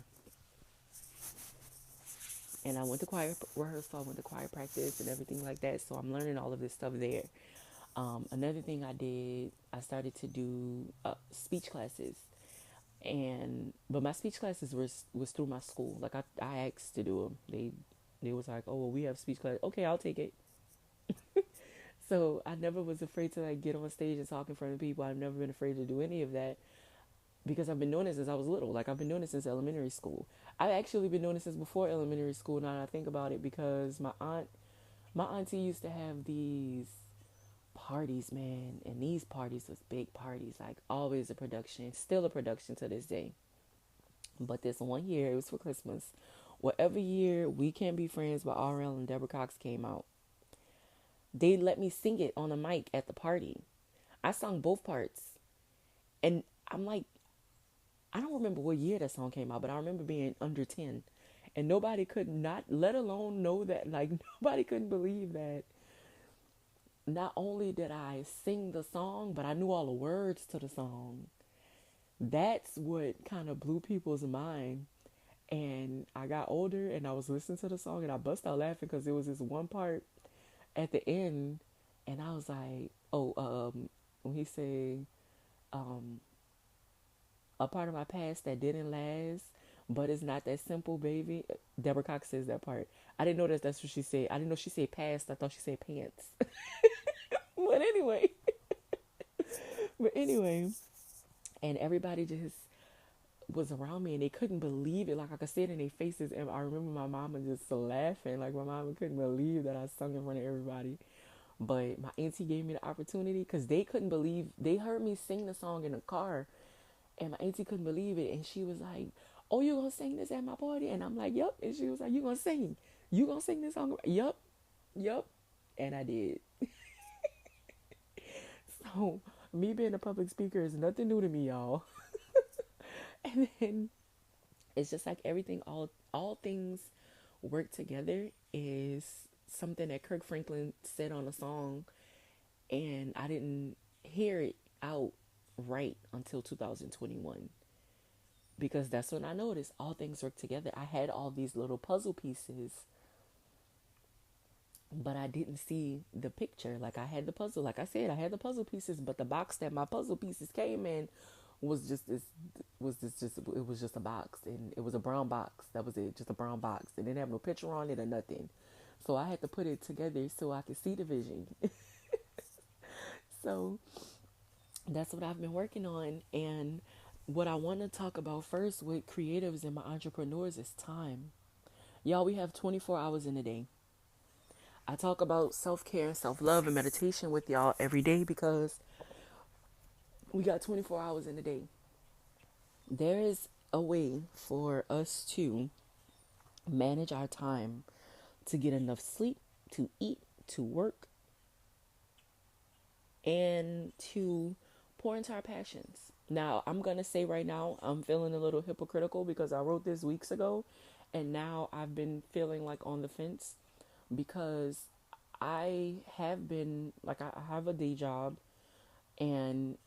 And I went to choir rehearsal, I went to choir practice and everything like that. So I'm learning all of this stuff there. Another thing I did, I started to do speech classes, but my speech classes was through my school. Like I asked to do them. They was like, oh well, we have speech class. Okay, I'll take it. So I never was afraid to like get on stage and talk in front of people. I've never been afraid to do any of that because I've been doing it since I was little. Like I've been doing it since elementary school. I've actually been doing it since before elementary school. Now that I think about it, because my auntie used to have these parties, man, and these parties was big parties, like always a production, still a production to this day. But this one year, it was for Christmas. Well, every year, We Can't Be Friends by RL and Deborah Cox came out. They let me sing it on a mic at the party. I sung both parts. And I'm like, I don't remember what year that song came out, but I remember being under 10. And nobody could not, let alone know that, like, nobody couldn't believe that not only did I sing the song, but I knew all the words to the song. That's what kind of blew people's mind. And I got older and I was listening to the song and I bust out laughing because there was this one part at the end and I was like, when he said, a part of my past that didn't last, but it's not that simple, baby. Deborah Cox says that part. I didn't know that's what she said. I didn't know she said past. I thought she said pants. But anyway, but anyway, and everybody just was around me and they couldn't believe it. Like I could see it in their faces. And I remember my mama just laughing. Like my mama couldn't believe that I sung in front of everybody. But my auntie gave me the opportunity because they couldn't believe, they heard me sing the song in the car and my auntie couldn't believe it. And she was like, oh, you gonna sing this at my party? And I'm like, yep. And she was like, you gonna sing? You gonna sing this song? Yep. And I did. So me being a public speaker is nothing new to me, y'all. And then it's just like everything, all things work together is something that Kirk Franklin said on a song, and I didn't hear it out right until 2021. Because that's when I noticed all things work together. I had all these little puzzle pieces, but I didn't see the picture. Like I had the puzzle, like I said, I had the puzzle pieces, but the box that my puzzle pieces came in was just this was this just it was just a box, and it was a brown box. That was it, just a brown box. It didn't have no picture on it or nothing. So I had to put it together so I could see the vision. So that's what I've been working on. And what I want to talk about first with creatives and my entrepreneurs is time. Y'all, we have 24 hours in a day. I talk about self-care and self-love and meditation with y'all every day because we got 24 hours in a day. There is a way for us to manage our time to get enough sleep, to eat, to work, and to pour into our passions. Now, I'm going to say right now, I'm feeling a little hypocritical because I wrote this weeks ago, and now I've been feeling like on the fence because I have been, like, I have a day job, and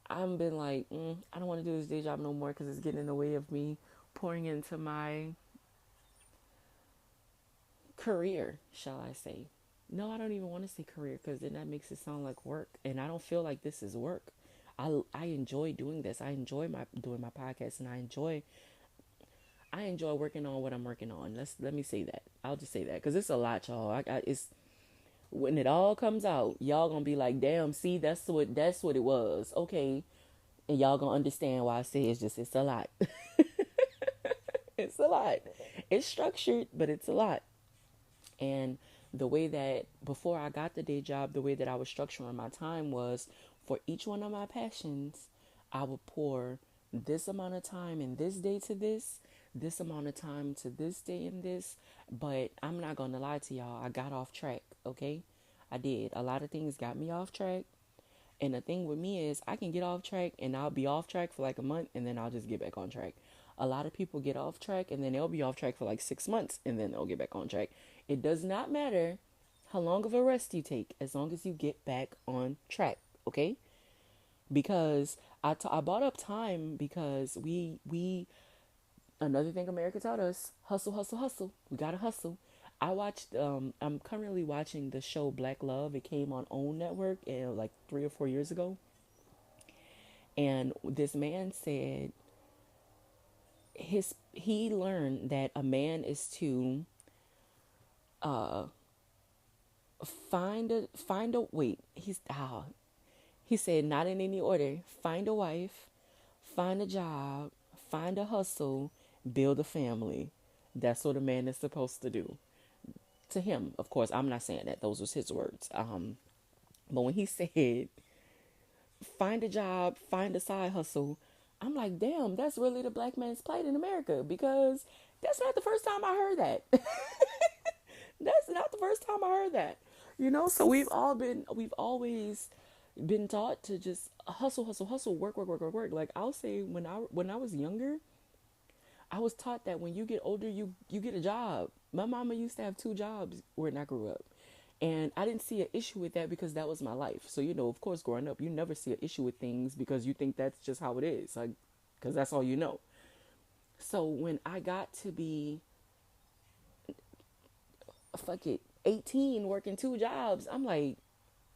I've been like, I don't want to do this day job no more because it's getting in the way of me pouring into my career, shall I say. No, I don't even want to say career because then that makes it sound like work, and I don't feel like this is work. I enjoy doing this. I enjoy my doing my podcast, and I enjoy working on what I'm working on. Let me say that. I'll just say that because it's a lot, y'all. It's when it all comes out, y'all gonna be like, damn, see, that's what it was. Okay, and y'all gonna understand why I say it's a lot. It's a lot. It's structured, but it's a lot. And the way that before I got the day job, the way that I was structuring my time was for each one of my passions, I would pour this amount of time in this day to this amount of time to this day and this. But I'm not going to lie to y'all. I got off track. Okay. I did. A lot of things got me off track. And the thing with me is I can get off track and I'll be off track for like a month and then I'll just get back on track. A lot of people get off track and then they'll be off track for like 6 months and then they'll get back on track. It does not matter how long of a rest you take as long as you get back on track, okay? Because I brought up time because we another thing America taught us, hustle, hustle, hustle. We gotta hustle. I'm currently watching the show Black Love. It came on OWN Network like 3 or 4 years ago. And this man said he learned that a man is to uh find a wait he said not in any order: find a wife, find a job, find a hustle, build a family. That's what a man is supposed to do. To him, of course, I'm not saying that, those was his words. But when he said find a job, find a side hustle, I'm like, damn, that's really the black man's plight in America, because that's not the first time I heard that. That's not the first time I heard that. So we've always been taught to just hustle, hustle, hustle, work, work, work, work, work. Like I'll say when I was younger, I was taught that when you get older, you get a job. My mama used to have 2 jobs when I grew up. And I didn't see an issue with that because that was my life. So, of course, growing up, you never see an issue with things because you think that's just how it is. Like, because that's all you know. So when I got to be, fuck it, 18, working 2 jobs, I'm like,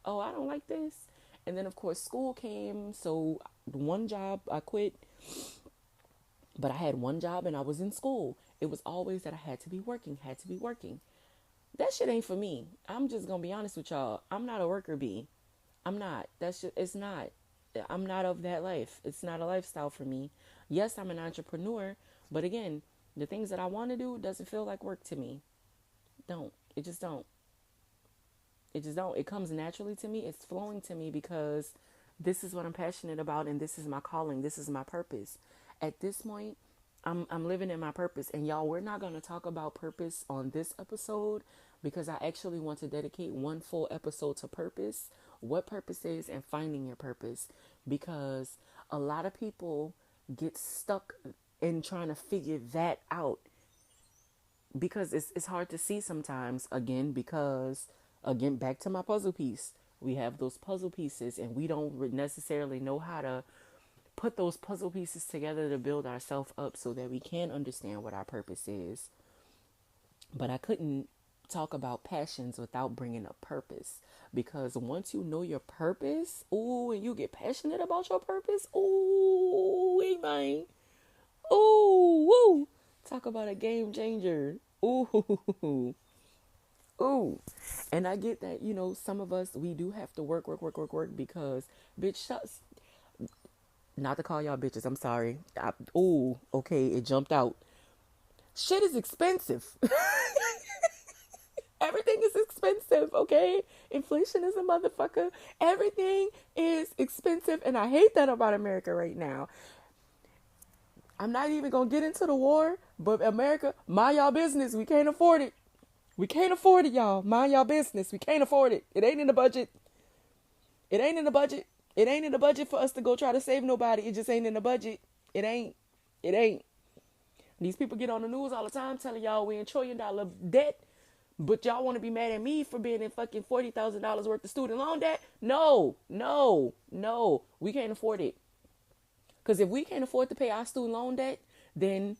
oh, I don't like this. And then, of course, school came. So one job, I quit. But I had one job and I was in school. It was always that I had to be working, had to be working. That shit ain't for me. I'm just gonna be honest with y'all. I'm not a worker bee. I'm not. It's not. I'm not of that life. It's not a lifestyle for me. Yes, I'm an entrepreneur, but again, the things that I want to do doesn't feel like work to me. Don't. It just don't. It just don't. It comes naturally to me. It's flowing to me because this is what I'm passionate about and this is my calling. This is my purpose. At this point, I'm living in my purpose. And y'all, we're not going to talk about purpose on this episode because I actually want to dedicate one full episode to purpose, what purpose is, and finding your purpose. Because a lot of people get stuck in trying to figure that out because it's hard to see sometimes, again, back to my puzzle piece. We have those puzzle pieces and we don't necessarily know how to put those puzzle pieces together to build ourselves up so that we can understand what our purpose is. But I couldn't talk about passions without bringing up purpose, because once you know your purpose, ooh, and you get passionate about your purpose, ooh, me, man. Ooh, woo. Talk about a game changer. Ooh, ooh. And I get that, some of us, we do have to work because, bitch, not to call y'all bitches, I'm sorry. Ooh, okay, it jumped out. Shit is expensive. Everything is expensive, okay? Inflation is a motherfucker. Everything is expensive, and I hate that about America right now. I'm not even gonna get into the war, but America, mind y'all business. We can't afford it. We can't afford it, y'all. Mind y'all business. We can't afford it. It ain't in the budget. It ain't in the budget. It ain't in the budget for us to go try to save nobody. It just ain't in the budget. It ain't. It ain't. These people get on the news all the time telling y'all we in $1 trillion debt, but y'all want to be mad at me for being in fucking $40,000 worth of student loan debt? No, no, no. We can't afford it. Because if we can't afford to pay our student loan debt, then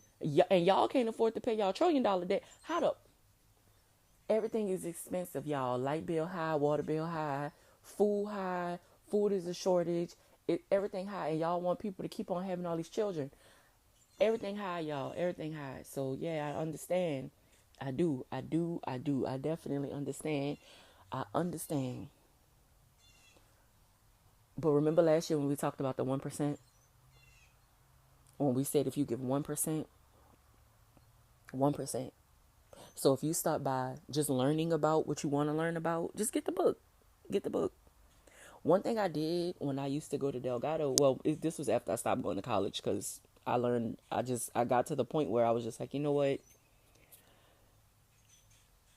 and y'all can't afford to pay y'all $1 trillion debt, how the everything is expensive, y'all. Light bill high, water bill high, food high, food is a shortage, everything high, and y'all want people to keep on having all these children. Everything high, y'all. Everything high. So yeah, I understand. I do. I definitely understand. I understand. But remember last year when we talked about the 1%? When we said if you give 1%, 1%. So if you start by just learning about what you want to learn about, just get the book. Get the book. One thing I did when I used to go to Delgado, well, this was after I stopped going to college because I got to the point where I was just like, you know what?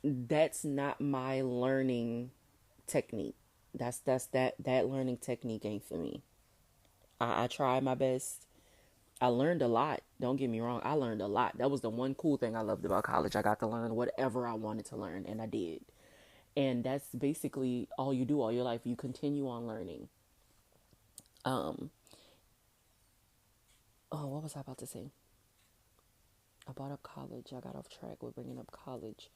That's not my learning technique. That learning technique ain't for me. I tried my best. I learned a lot. Don't get me wrong. I learned a lot. That was the one cool thing I loved about college. I got to learn whatever I wanted to learn, and I did. And that's basically all you do all your life. You continue on learning. Oh, what was I about to say? I brought up college. I got off track with bringing up college.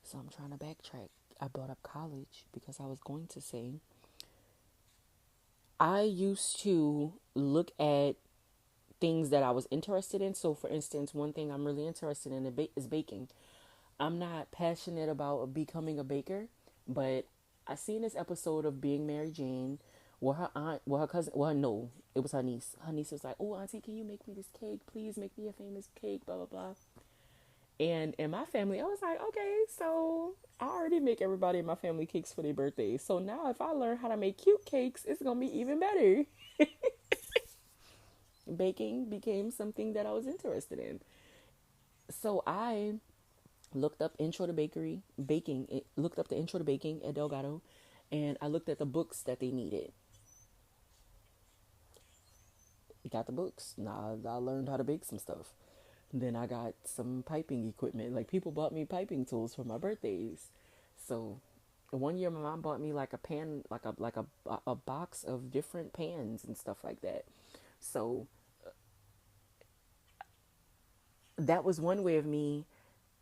So I'm trying to backtrack. I brought up college because I was going to say I used to look at things that I was interested in. So, for instance, one thing I'm really interested in is baking. I'm not passionate about becoming a baker, but I seen this episode of Being Mary Jane where her aunt, well, her cousin, well, no, it was her niece. Her niece was like, "Oh, auntie, can you make me this cake? Please make me a famous cake, blah, blah, blah." And in my family, I was like, okay, so I already make everybody in my family cakes for their birthdays. So now if I learn how to make cute cakes, it's going to be even better. Baking became something that I was interested in. So I looked up intro to baking, looked up the intro to baking at Delgado, and I looked at the books that they needed. Got the books. Now I learned how to bake some stuff. Then I got some piping equipment. Like people bought me piping tools for my birthdays. So one year my mom bought me like a pan, like a box of different pans and stuff like that. So that was one way of me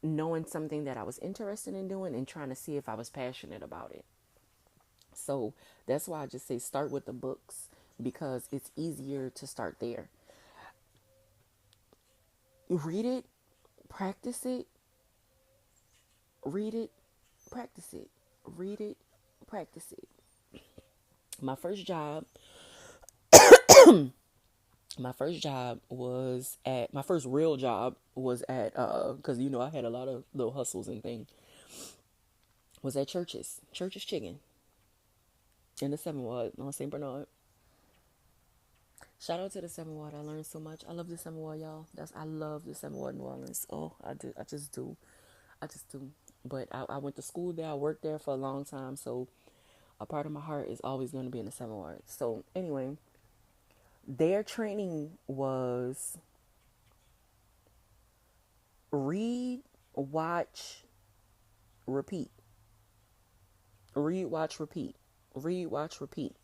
knowing something that I was interested in doing and trying to see if I was passionate about it. So that's why I just say start with the books because it's easier to start there. Read it, practice it, read it, practice it, read it, practice it. My first job, my first real job was at, cause I had a lot of little hustles and things, was at Church's Chicken in the 7 Ward on St. Bernard. Shout out to the 7 Ward. I learned so much. I love the 7 Ward, y'all. I love the 7 Ward New Orleans. Oh, I do. I just do. But I went to school there. I worked there for a long time. So a part of my heart is always going to be in the 7 Ward. So anyway, their training was read, watch, repeat. Read, watch, repeat. Read, watch, repeat.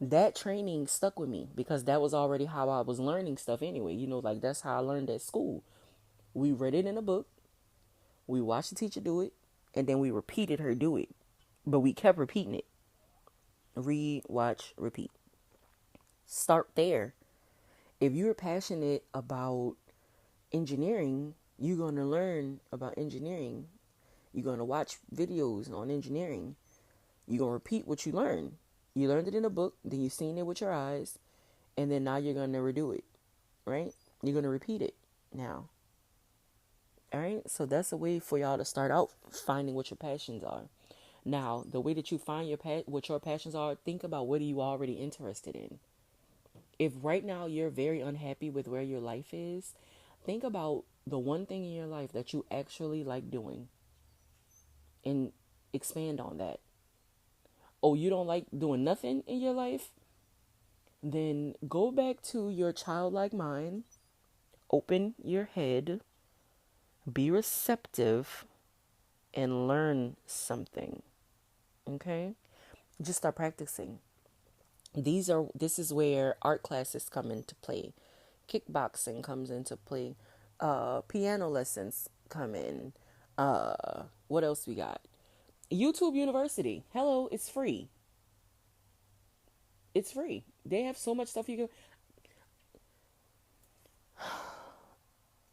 That training stuck with me because that was already how I was learning stuff anyway. Like that's how I learned at school. We read it in a book, we watched the teacher do it, and then we repeated her do it. But we kept repeating it. Read, watch, repeat. Start there. If you're passionate about engineering, you're going to learn about engineering. You're going to watch videos on engineering. You're going to repeat what you learned. You learned it in a book, then you've seen it with your eyes, and then now you're going to redo it, right? You're going to repeat it now. All right? So that's a way for y'all to start out finding what your passions are. Now, the way that you find what your passions are, think about what are you already interested in. If right now you're very unhappy with where your life is, think about the one thing in your life that you actually like doing and expand on that. Oh, you don't like doing nothing in your life? Then go back to your childlike mind, open your head, be receptive, and learn something. Okay? Just start practicing. This is where art classes come into play. Kickboxing comes into play. Piano lessons come in. What else we got? YouTube University. Hello, it's free. It's free. They have so much stuff you can.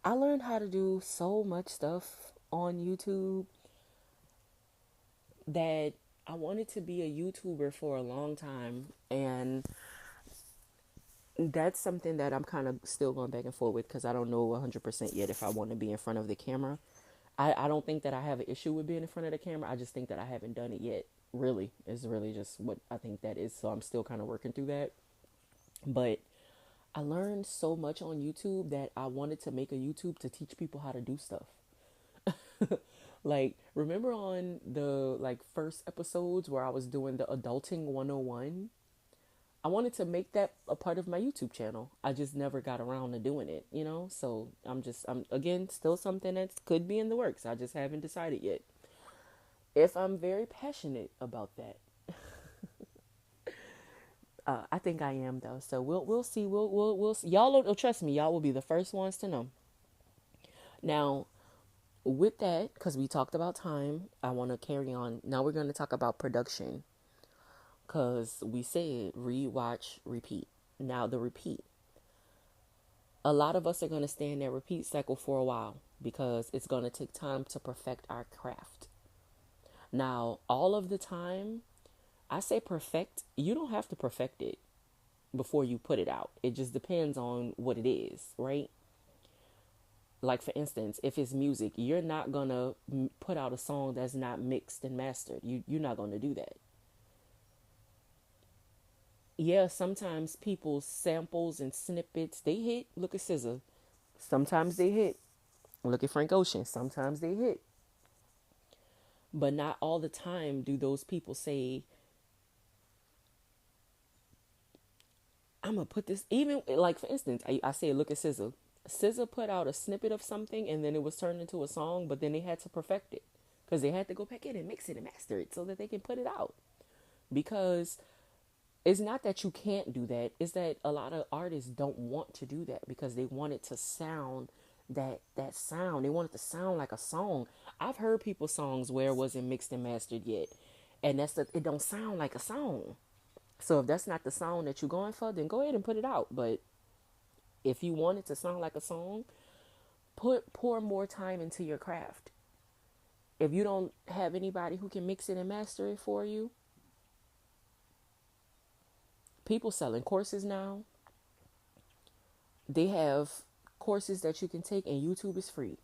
I learned how to do so much stuff on YouTube that I wanted to be a YouTuber for a long time, and that's something that I'm kind of still going back and forth with because I don't know 100% yet if I want to be in front of the camera. I don't think that I have an issue with being in front of the camera. I just think that I haven't done it yet. Really, is really just what I think that is. So I'm still kind of working through that. But I learned so much on YouTube that I wanted to make a YouTube to teach people how to do stuff. Like, remember on the first episodes where I was doing the adulting 101? I wanted to make that a part of my YouTube channel. I just never got around to doing it, you know? So I'm again, still something that could be in the works. I just haven't decided yet. If I'm very passionate about that. I think I am though. So we'll see. We'll see. Y'all will trust me. Y'all will be the first ones to know. Now, with that, because we talked about time, I want to carry on. Now we're going to talk about production. Because we said read, watch, repeat. Now the repeat. A lot of us are going to stay in that repeat cycle for a while because it's going to take time to perfect our craft. Now, all of the time, I say perfect. You don't have to perfect it before you put it out. It just depends on what it is, right? Like, for instance, if it's music, you're not going to put out a song that's not mixed and mastered. You're not going to do that. Yeah, sometimes people's samples and snippets, they hit. Look at SZA. Sometimes they hit. Look at Frank Ocean. Sometimes they hit. But not all the time do those people say, I'm going to put this, even like, for instance, I say, look at SZA. SZA put out a snippet of something and then it was turned into a song, but then they had to perfect it because they had to go back in and mix it and master it so that they can put it out. Because it's not that you can't do that. It's that a lot of artists don't want to do that because they want it to sound that sound. They want it to sound like a song. I've heard people's songs where it wasn't mixed and mastered yet. And it don't sound like a song. So if that's not the sound that you're going for, then go ahead and put it out. But if you want it to sound like a song, pour more time into your craft. If you don't have anybody who can mix it and master it for you, people selling courses now. They have courses that you can take and YouTube is free.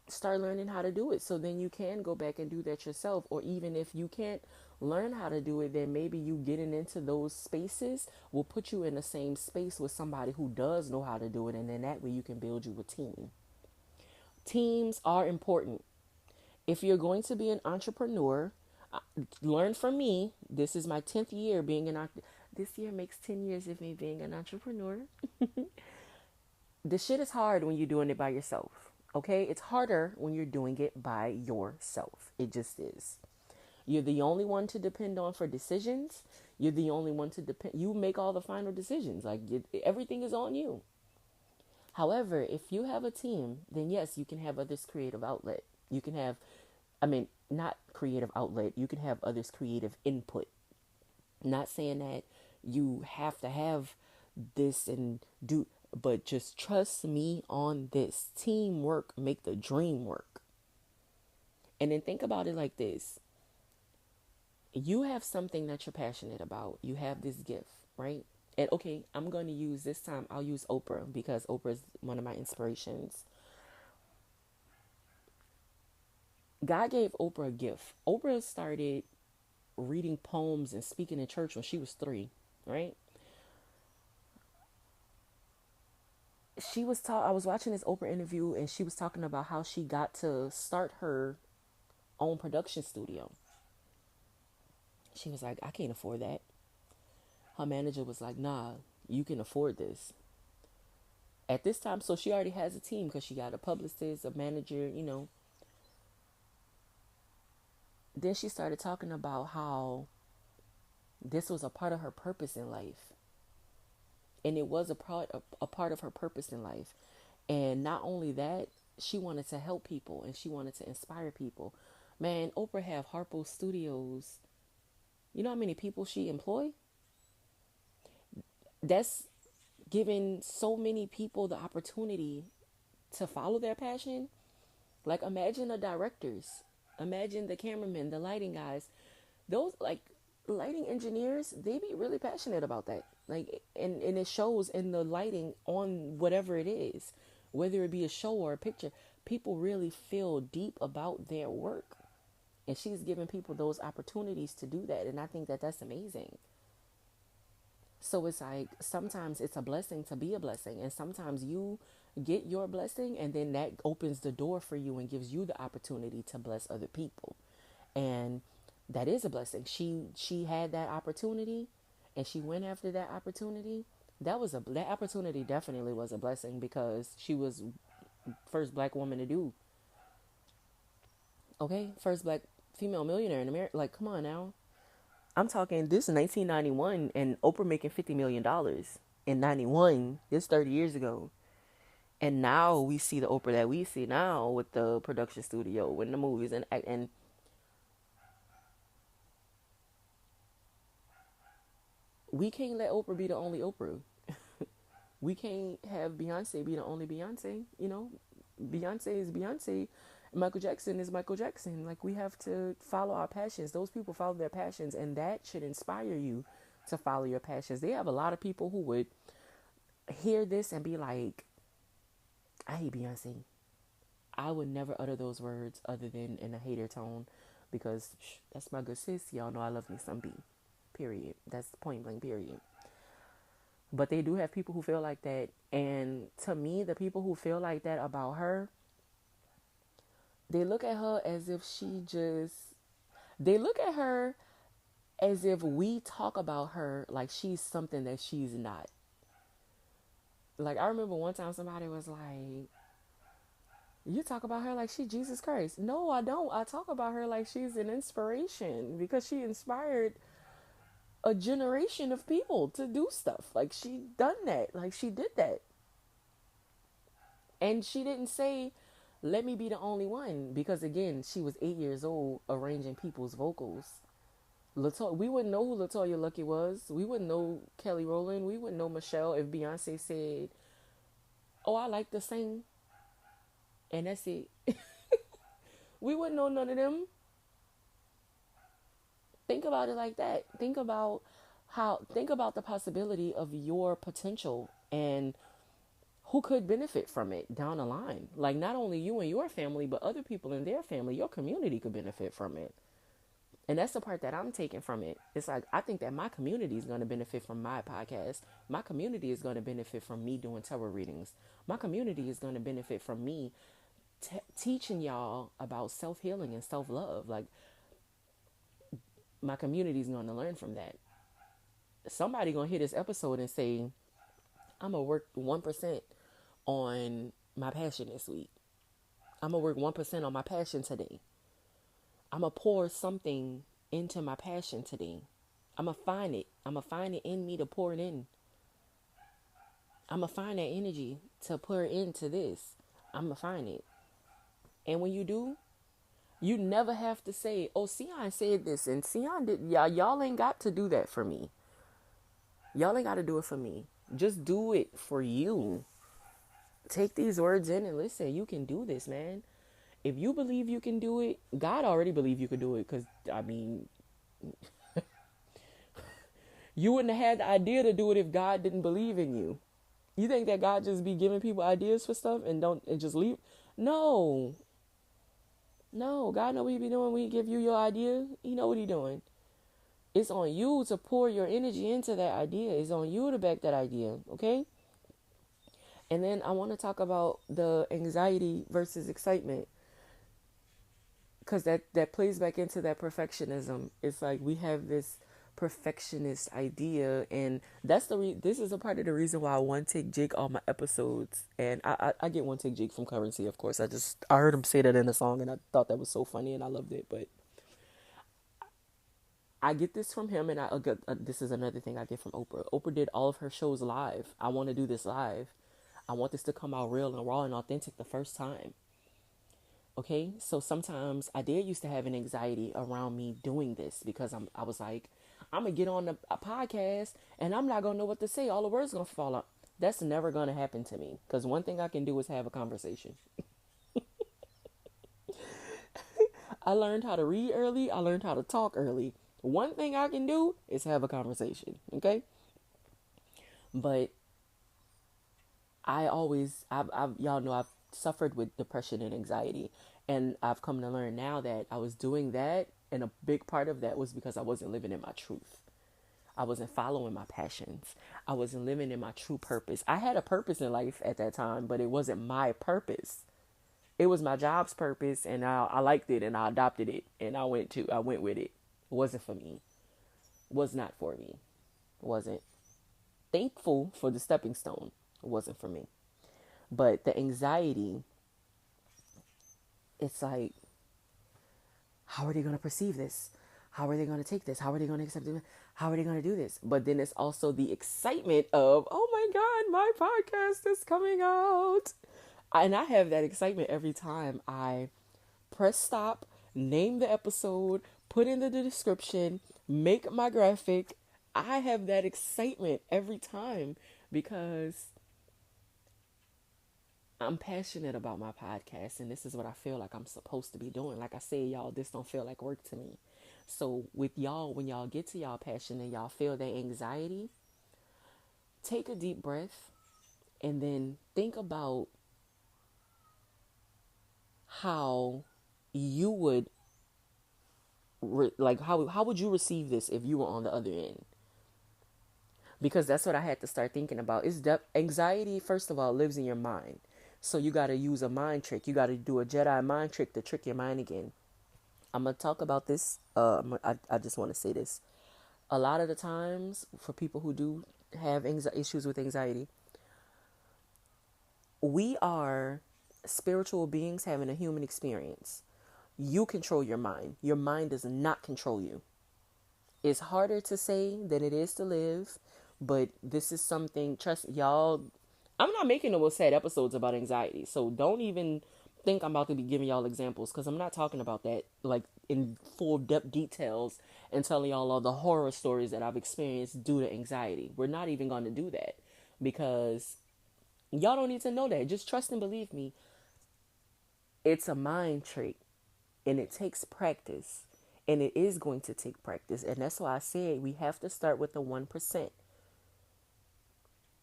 Start learning how to do it so then you can go back and do that yourself. Or even if you can't learn how to do it, then maybe you getting into those spaces will put you in the same space with somebody who does know how to do it, and then that way you can build you a team. Teams are important. If you're going to be an entrepreneur, learn from me. This is my 10th year being an entrepreneur. This year makes 10 years of me being an entrepreneur. This shit is hard when you're doing it by yourself. Okay? It's harder when you're doing it by yourself. It just is. You're the only one to depend on for decisions. You're the only one to depend. You make all the final decisions. Everything is on you. However, if you have a team, then yes, you can have others' creative outlet. You can have, not creative outlet. You can have others' creative input. Not saying that you have to have this and do, but just trust me on this. Teamwork make the dream work. And then think about it like this. You have something that you're passionate about. You have this gift, right? And okay, I'm going to use this time, I'll use Oprah because Oprah is one of my inspirations. God gave Oprah a gift. Oprah started reading poems and speaking in church when she was 3, right? I was watching this Oprah interview and she was talking about how she got to start her own production studio. She was like, I can't afford that. Her manager was like, nah, you can afford this. At this time, so she already has a team because she got a publicist, a manager. Then she started talking about how this was a part of her purpose in life. And it was a part of her purpose in life. And not only that, she wanted to help people and she wanted to inspire people. Man, Oprah have Harpo Studios. You know how many people she employ? That's giving so many people the opportunity to follow their passion. Like imagine the directors, imagine the cameramen, the lighting guys, those like lighting engineers, they be really passionate about that. Like and it shows in the lighting on whatever it is, whether it be a show or a picture. People really feel deep about their work. And she's giving people those opportunities to do that. And I think that that's amazing. So it's like sometimes it's a blessing to be a blessing. And sometimes you get your blessing and then that opens the door for you and gives you the opportunity to bless other people. And that is a blessing. She had that opportunity and she went after that opportunity. That opportunity definitely was a blessing because she was first black woman to do. Okay, first black female millionaire in America. Like, come on now. I'm talking this 1991 and Oprah making $50 million in 91. This 30 years ago. And now we see the Oprah that we see now with the production studio and the movies and we can't let Oprah be the only Oprah. We can't have Beyonce be the only Beyonce. Beyonce is Beyonce. Michael Jackson is Michael Jackson. Like, we have to follow our passions. Those people follow their passions, and that should inspire you to follow your passions. They have a lot of people who would hear this and be like, I hate Beyonce. I would never utter those words other than in a hater tone because that's my good sis. Y'all know I love me some B. Period. That's point blank, period. But they do have people who feel like that. And to me, the people who feel like that about her, they look at her as if they look at her as if we talk about her like she's something that she's not. Like, I remember one time somebody was like, you talk about her like she Jesus Christ. No, I don't. I talk about her like she's an inspiration because she inspired a generation of people to do stuff. Like, she done that. Like, she did that. And she didn't say, let me be the only one. Because, again, she was 8 years old arranging people's vocals. We wouldn't know who LaToya Luckett was. We wouldn't know Kelly Rowland. We wouldn't know Michelle if Beyonce said, oh, I like to sing. And that's it. We wouldn't know none of them. Think about it like that. Think about the possibility of your potential and who could benefit from it down the line. Like, not only you and your family, but other people in their family, your community could benefit from it. And that's the part that I'm taking from it. It's like, I think that my community is going to benefit from my podcast. My community is going to benefit from me doing tarot readings. My community is going to benefit from me teaching y'all about self-healing and self-love. Like, my community is going to learn from that. Somebody going to hear this episode and say, I'm going to work 1% on my passion this week. I'm going to work 1% on my passion today. I'm going to pour something into my passion today. I'm going to find it. I'm going to find it in me to pour it in. I'm going to find that energy to pour into this. I'm going to find it. And when you do, you never have to say, oh, Sion said this and Sion did. Y'all ain't got to do that for me. Y'all ain't got to do it for me. Just do it for you. Take these words in and listen. You can do this, man. If you believe you can do it, God already believed you could do it. Because, I mean, you wouldn't have had the idea to do it if God didn't believe in you. You think that God just be giving people ideas for stuff and just leave? No. No, God know what he be doing when he give you your idea. He know what he doing. It's on you to pour your energy into that idea. It's on you to back that idea, okay? And then I want to talk about the anxiety versus excitement, because that plays back into that perfectionism. It's like we have this perfectionist idea, and that's this is a part of the reason why I want to take Jake on my episodes. And I get one take Jake from Currency, of course. I heard him say that in a song, and I thought that was so funny, and I loved it. But I get this from him, and this is another thing I get from Oprah. Oprah did all of her shows live. I want to do this live. I want this to come out real and raw and authentic the first time. Okay, so sometimes I did used to have an anxiety around me doing this, because I was like, I'm gonna get on a podcast and I'm not gonna know what to say. All the words gonna fall out. That's never gonna happen to me, because one thing I can do is have a conversation. I learned how to read early. I learned how to talk early. One thing I can do is have a conversation. Okay, but y'all know I've suffered with depression and anxiety. And I've come to learn now that I was doing that. And a big part of that was because I wasn't living in my truth. I wasn't following my passions. I wasn't living in my true purpose. I had a purpose in life at that time, but it wasn't my purpose. It was my job's purpose, and I liked it, and I adopted it, and I went with it. It wasn't for me. It was not for me. It wasn't. Thankful for the stepping stone. It wasn't for me. But the anxiety, it's like, how are they going to perceive this? How are they going to take this? How are they going to accept it? How are they going to do this? But then it's also the excitement of, oh my God, my podcast is coming out. And I have that excitement every time I press stop, name the episode, put in the description, make my graphic. I have that excitement every time, because I'm passionate about my podcast, and this is what I feel like I'm supposed to be doing. Like I said, y'all, this don't feel like work to me. So with y'all, when y'all get to y'all passion and y'all feel that anxiety, take a deep breath and then think about how you would how would you receive this if you were on the other end? Because that's what I had to start thinking about. Is that anxiety, first of all, lives in your mind. So you got to use a mind trick. You got to do a Jedi mind trick to trick your mind again. I'm going to talk about this. I just want to say this. A lot of the times, for people who do have issues with anxiety, we are spiritual beings having a human experience. You control your mind. Your mind does not control you. It's harder to say than it is to live, but this is something, trust y'all, I'm not making no more sad episodes about anxiety, so don't even think I'm about to be giving y'all examples, because I'm not talking about that like in full depth details and telling y'all all the horror stories that I've experienced due to anxiety. We're not even going to do that, because y'all don't need to know that. Just trust and believe me. It's a mind trick, and it takes practice, and it is going to take practice. And that's why I said we have to start with the 1%.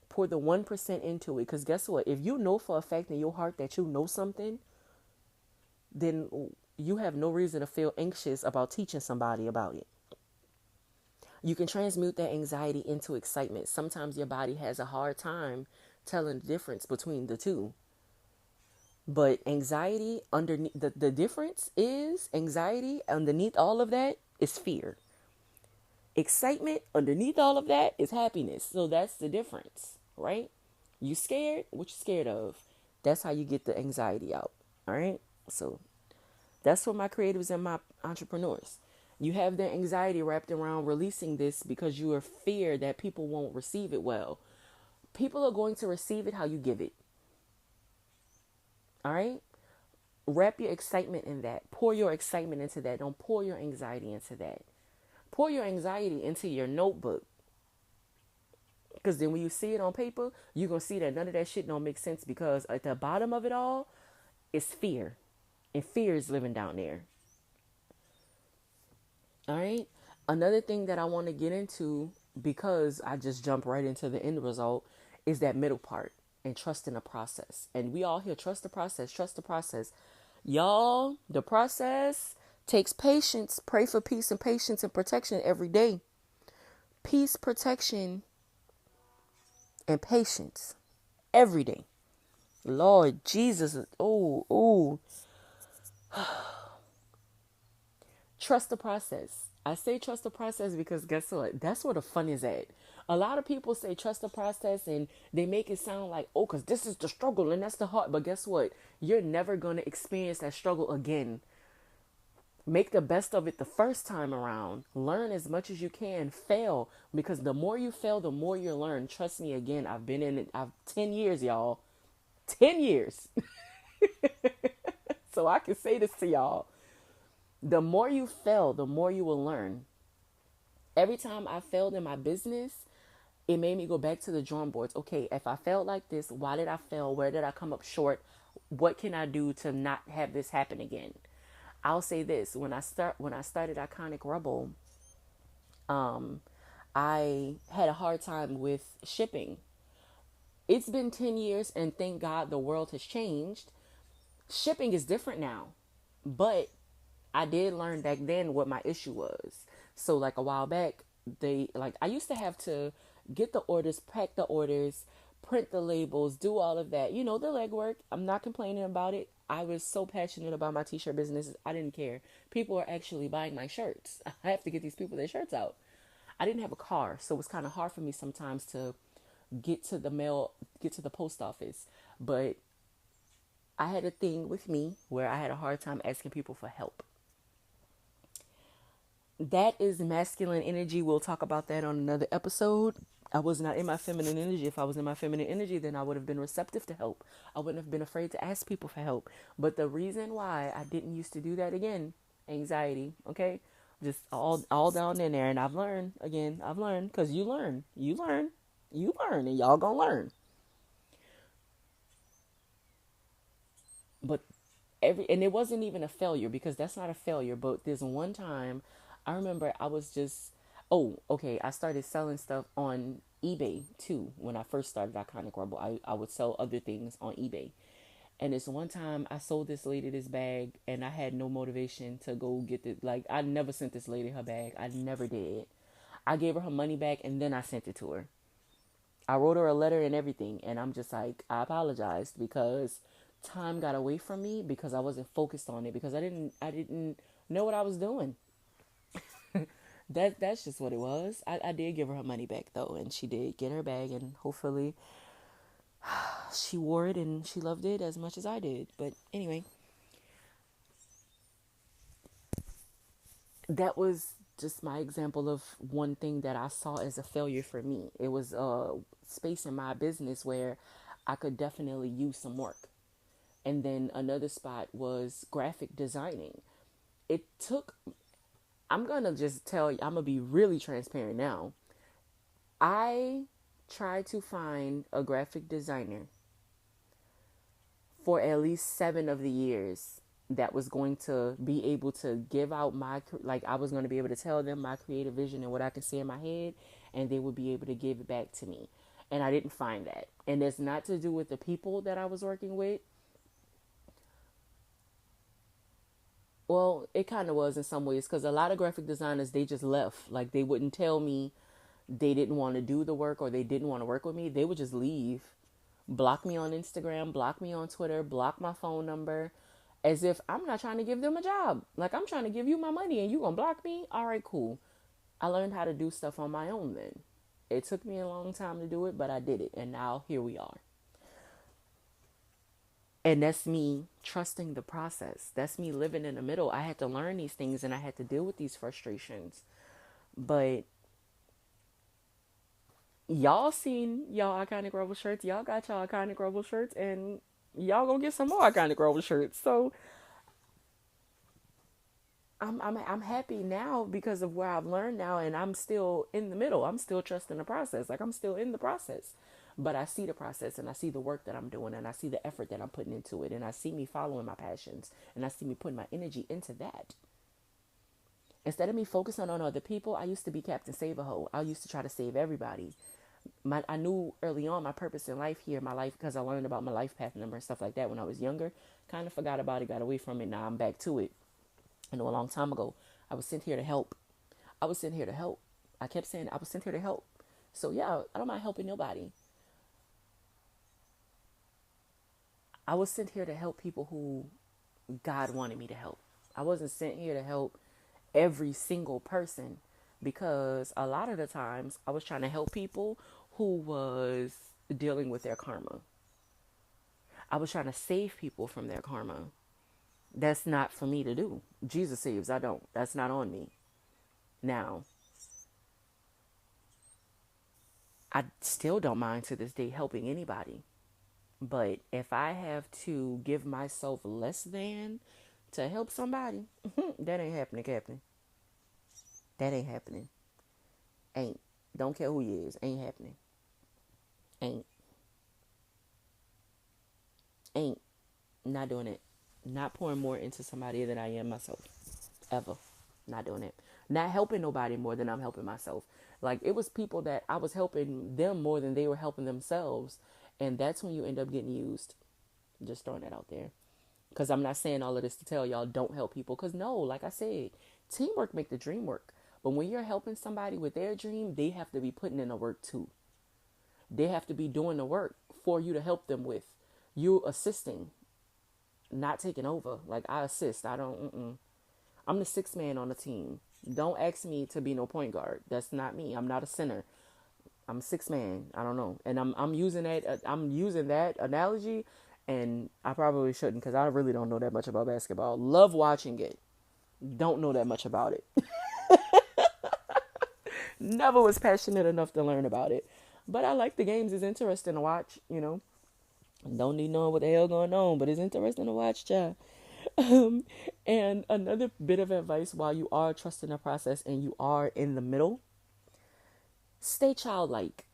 Pour the 1% into it, because guess what? If you know for a fact in your heart that you know something, then you have no reason to feel anxious about teaching somebody about it. You can transmute that anxiety into excitement. Sometimes your body has a hard time telling the difference between the two. But anxiety, underneath the difference is anxiety, underneath all of that is fear. Excitement, underneath all of that is happiness. So that's the difference, right? You scared? What you scared of? That's how you get the anxiety out. All right. So that's for my creatives and my entrepreneurs. You have their anxiety wrapped around releasing this because you are fear that people won't receive it well. People are going to receive it how you give it. All right. Wrap your excitement in that. Pour your excitement into that. Don't pour your anxiety into that. Pour your anxiety into your notebook. Because then when you see it on paper, you're going to see that none of that shit don't make sense, because at the bottom of it all is fear. And fear is living down there. All right. Another thing that I want to get into, because I just jumped right into the end result, is that middle part and trusting the process. And we all hear trust the process, trust the process. Y'all, the process takes patience. Pray for peace and patience and protection every day. Peace, protection, and patience every day. Lord Jesus. Oh, oh. Trust the process. I say trust the process because guess what? That's where the fun is at. A lot of people say trust the process and they make it sound like, oh, because this is the struggle and that's the hard. But guess what? You're never going to experience that struggle again. Make the best of it the first time around. Learn as much as you can. Fail, because the more you fail, the more you learn. Trust me, again, I've been in it. I've 10 years, y'all. 10 years. So I can say this to y'all. The more you fail, the more you will learn. Every time I failed in my business, it made me go back to the drawing boards. Okay, if I failed like this, why did I fail? Where did I come up short? What can I do to not have this happen again? I'll say this: when I started Iconic Rebel, I had a hard time with shipping. It's been 10 years, and thank God the world has changed. Shipping is different now, but I did learn back then what my issue was. So like a while back, I used to have to get the orders, pack the orders, print the labels, do all of that. You know, the legwork. I'm not complaining about it. I was so passionate about my t-shirt business. I didn't care. People are actually buying my shirts. I have to get these people their shirts out. I didn't have a car, so it was kind of hard for me sometimes to get to the post office. But I had a thing with me where I had a hard time asking people for help. That is masculine energy. We'll talk about that on another episode. I was not in my feminine energy. If I was in my feminine energy, then I would have been receptive to help. I wouldn't have been afraid to ask people for help. But the reason why I didn't used to do that, again, anxiety, okay? Just all down in there. And I've learned, because you learn, and y'all gonna learn. But and it wasn't even a failure, because that's not a failure. But there's one time I remember I was just, oh, okay, I started selling stuff on eBay too. When I first started Iconic Rebel, I would sell other things on eBay. And this one time I sold this lady this bag, and I had no motivation to go get it. Like, I never sent this lady her bag. I never did. I gave her money back, and then I sent it to her. I wrote her a letter and everything, and I'm just like, I apologized, because time got away from me, because I wasn't focused on it, because I didn't know what I was doing. That's just what it was. I did give her money back though, and she did get her bag, and hopefully she wore it and she loved it as much as I did. But anyway, that was just my example of one thing that I saw as a failure for me. It was a space in my business where I could definitely use some work. And then another spot was graphic designing. It took, I'm going to just tell you, I'm going to be really transparent now. I tried to find a graphic designer for at least 7 of the years that was going to be able to give out I was going to be able to tell them my creative vision and what I could see in my head, and they would be able to give it back to me. And I didn't find that. And it's not to do with the people that I was working with. Well, it kind of was in some ways, because a lot of graphic designers, they just left. Like, they wouldn't tell me they didn't want to do the work or they didn't want to work with me. They would just leave, block me on Instagram, block me on Twitter, block my phone number, as if I'm not trying to give them a job. Like, I'm trying to give you my money and you gonna block me? All right, cool. I learned how to do stuff on my own then. It took me a long time to do it, but I did it. And now here we are. And that's me trusting the process. That's me living in the middle. I had to learn these things and I had to deal with these frustrations. But y'all seen y'all Iconic Rebel shirts. Y'all got y'all Iconic Rebel shirts, and y'all gonna get some more Iconic Rebel shirts. So I'm happy now because of where I've learned now, and I'm still in the middle. I'm still trusting the process. Like, I'm still in the process. But I see the process, and I see the work that I'm doing, and I see the effort that I'm putting into it, and I see me following my passions, and I see me putting my energy into that. Instead of me focusing on other people, I used to be Captain Save a Hoe. I used to try to save everybody. I knew early on my purpose in life here, my life, because I learned about my life path number and stuff like that when I was younger. Kind of forgot about it, got away from it. Now I'm back to it. I know a long time ago, I was sent here to help. I was sent here to help. I kept saying I was sent here to help. So yeah, I don't mind helping nobody. I was sent here to help people who God wanted me to help. I wasn't sent here to help every single person, because a lot of the times I was trying to help people who was dealing with their karma. I was trying to save people from their karma. That's not for me to do. Jesus saves, I don't. That's not on me. Now, I still don't mind to this day helping anybody. But if I have to give myself less than to help somebody, that ain't happening, Captain. That ain't happening. Ain't. Don't care who he is. Ain't happening. Ain't. Ain't. Not doing it. Not pouring more into somebody than I am myself. Ever. Not doing it. Not helping nobody more than I'm helping myself. Like, it was people that I was helping them more than they were helping themselves. And that's when you end up getting used. Just throwing that out there. Because I'm not saying all of this to tell y'all don't help people. Because no, like I said, teamwork make the dream work. But when you're helping somebody with their dream, they have to be putting in the work too. They have to be doing the work for you to help them with. You assisting, not taking over. Like, I assist. I don't, I'm the sixth man on the team. Don't ask me to be no point guard. That's not me. I'm not a center. I'm six man. I don't know. And I'm using that analogy, and I probably shouldn't, because I really don't know that much about basketball. Love watching it. Don't know that much about it. Never was passionate enough to learn about it. But I like the games. It's interesting to watch. Don't need knowing what the hell going on, but it's interesting to watch, child. And another bit of advice while you are trusting the process and you are in the middle, stay childlike,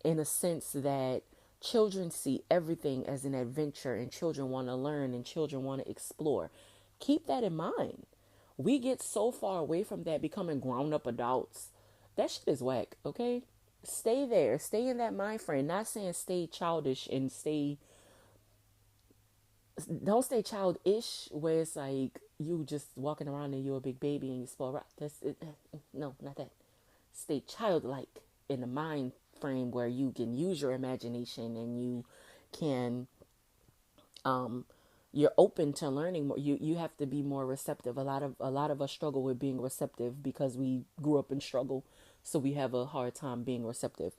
in a sense that children see everything as an adventure, and children want to learn, and children want to explore. Keep that in mind. We get so far away from that, becoming grown up adults. That shit is whack, okay? Stay there. Stay in that mind frame. Not saying stay childish and don't stay childish where it's like you just walking around and you're a big baby and you spoil rock. That's it. No, not that. Stay childlike in the mind frame where you can use your imagination, and you can you're open to learning more. You have to be more receptive. A lot of us struggle with being receptive because we grew up in struggle, so we have a hard time being receptive.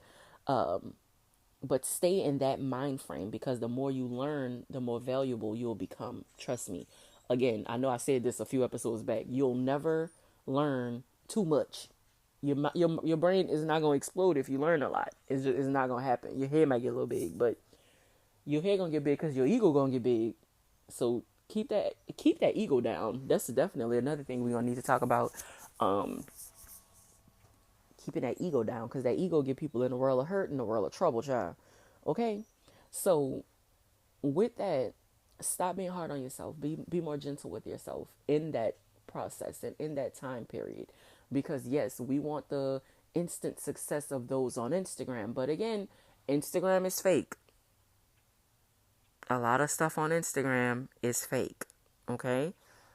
But stay in that mind frame, because the more you learn, the more valuable you'll become. Trust me. Again, I know I said this a few episodes back. You'll never learn too much. Your brain is not going to explode if you learn a lot. It's not going to happen. Your head might get a little big, but your head going to get big because your ego going to get big. So keep that ego down. That's definitely another thing we're going to need to talk about. Keeping that ego down, because that ego get people in the world of hurt and the world of trouble, child. Okay? So with that, stop being hard on yourself. Be more gentle with yourself in that process and in that time period. Because yes, we want the instant success of those on Instagram. But again, Instagram is fake. A lot of stuff on Instagram is fake. Okay?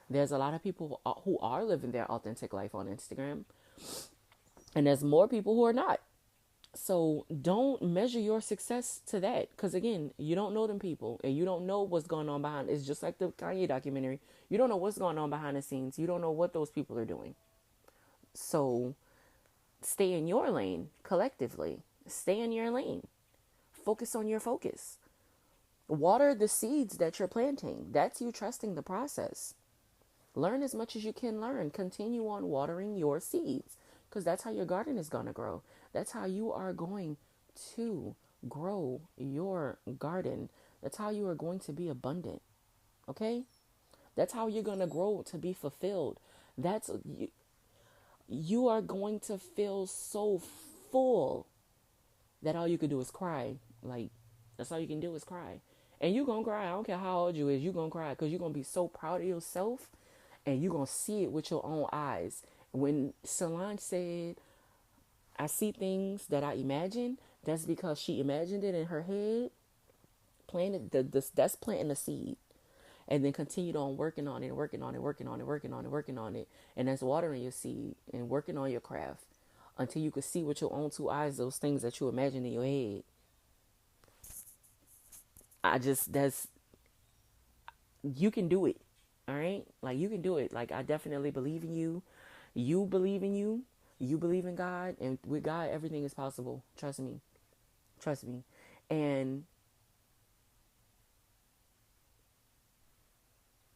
There's a lot of people who are living their authentic life on Instagram. And there's more people who are not. So don't measure your success to that. Because again, you don't know them people. And you don't know what's going on behind. It's just like the Kanye documentary. You don't know what's going on behind the scenes. You don't know what those people are doing. So stay in your lane collectively. Stay in your lane. Focus on your focus. Water the seeds that you're planting. That's you trusting the process. Learn as much as you can learn. Continue on watering your seeds. Because that's how your garden is going to grow. That's how you are going to grow your garden. That's how you are going to be abundant. Okay? That's how you're going to grow to be fulfilled. That's you are going to feel so full that all you could do is cry. Like, that's all you can do is cry. And you're going to cry. I don't care how old you is. You're going to cry because you're going to be so proud of yourself and you're going to see it with your own eyes. When Solange said, I see things that I imagine, that's because she imagined it in her head, planted that's planting the seed. And then continued on working on it, working on it, working on it, working on it, working on it. And that's watering your seed and working on your craft until you could see with your own two eyes those things that you imagine in your head. That's, you can do it. All right? Like, you can do it. Like, I definitely believe in you. You believe in you. You believe in God. And with God, everything is possible. Trust me. Trust me. And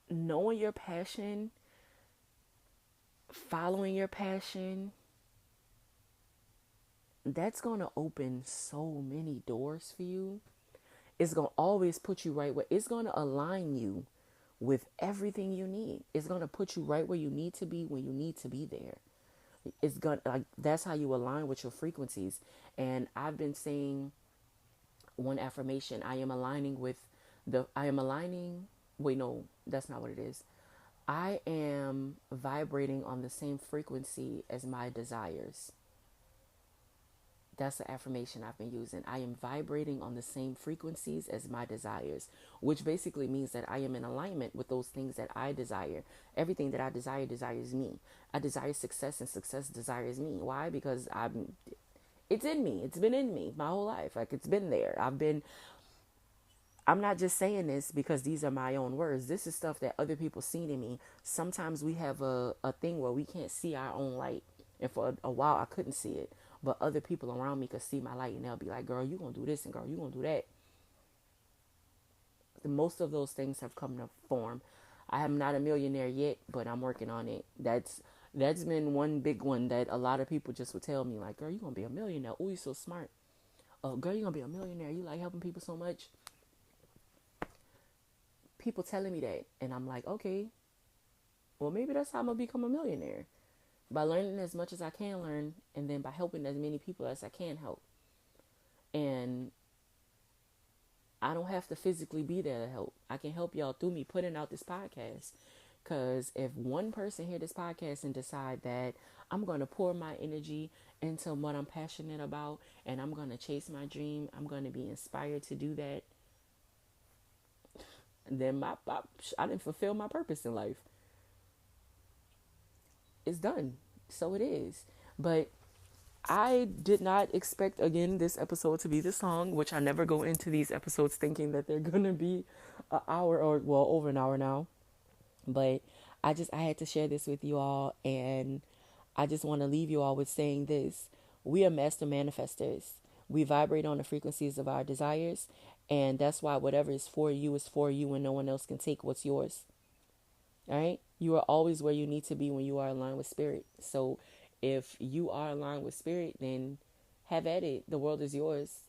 knowing your passion, following your passion, that's going to open so many doors for you. It's going to always put you right where it's going to align you with everything you need. It's going to put you right where you need to be when you need to be there. It's going to, like, that's how you align with your frequencies. And I've been saying one affirmation, I am aligning, wait, no, that's not what it is. I am vibrating on the same frequency as my desires. That's the affirmation I've been using. I am vibrating on the same frequencies as my desires, which basically means that I am in alignment with those things that I desire. Everything that I desire desires me. I desire success, and success desires me. Why? Because it's in me. It's been in me my whole life. Like, it's been there. I'm not just saying this because these are my own words. This is stuff that other people seen in me. Sometimes we have a thing where we can't see our own light. And for a while, I couldn't see it. But other people around me could see my light, and they'll be like, girl, you going to do this, and girl, you going to do that. Most of those things have come to form. I am not a millionaire yet, but I'm working on it. That's been one big one that a lot of people just would tell me, like, girl, you going to be a millionaire. Oh, you're so smart. Oh, girl, you're going to be a millionaire. You like helping people so much. People telling me that, and I'm like, okay, well, maybe that's how I'm going to become a millionaire. By learning as much as I can learn, and then by helping as many people as I can help. And I don't have to physically be there to help. I can help y'all through me putting out this podcast. Because if one person hear this podcast and decide that I'm going to pour my energy into what I'm passionate about, and I'm going to chase my dream, I'm going to be inspired to do that, then I didn't fulfill my purpose in life. It's done. So it is. But I did not expect, again, this episode to be this long, which I never go into these episodes thinking that they're going to be an hour, or, well, over an hour now. But I had to share this with you all. And I just want to leave you all with saying this. We are master manifestors. We vibrate on the frequencies of our desires. And that's why whatever is for you, and no one else can take what's yours. All right. You are always where you need to be when you are aligned with spirit. So if you are aligned with spirit, then have at it. The world is yours.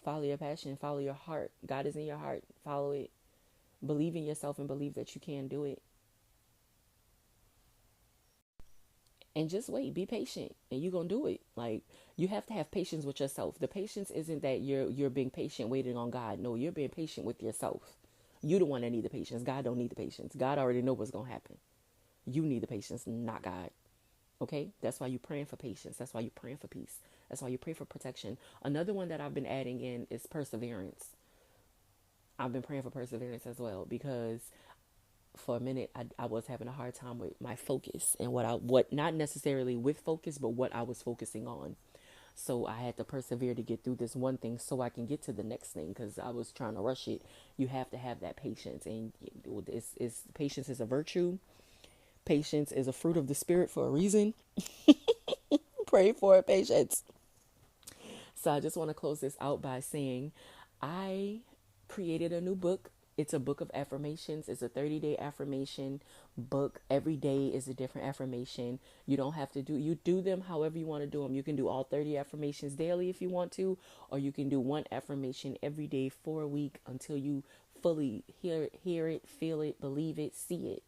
Follow your passion. Follow your heart. God is in your heart. Follow it. Believe in yourself and believe that you can do it. And just wait. Be patient. And you're going to do it. Like, you have to have patience with yourself. The patience isn't that you're being patient waiting on God. No, you're being patient with yourself. You the one that need the patience. God don't need the patience. God already know what's going to happen. You need the patience, not God. Okay? That's why you're praying for patience. That's why you're praying for peace. That's why you pray for protection. Another one that I've been adding in is perseverance. I've been praying for perseverance as well, because for a minute I was having a hard time with my focus and what not necessarily with focus, but what I was focusing on. So I had to persevere to get through this one thing so I can get to the next thing, because I was trying to rush it. You have to have that patience, and patience is a virtue. Patience is a fruit of the spirit for a reason. Pray for it, patience. So I just want to close this out by saying I created a new book. It's a book of affirmations. It's a 30-day affirmation book. Every day is a different affirmation. You don't have to you do them however you want to do them. You can do all 30 affirmations daily if you want to, or you can do one affirmation every day for a week until you fully hear it, feel it, believe it, see it.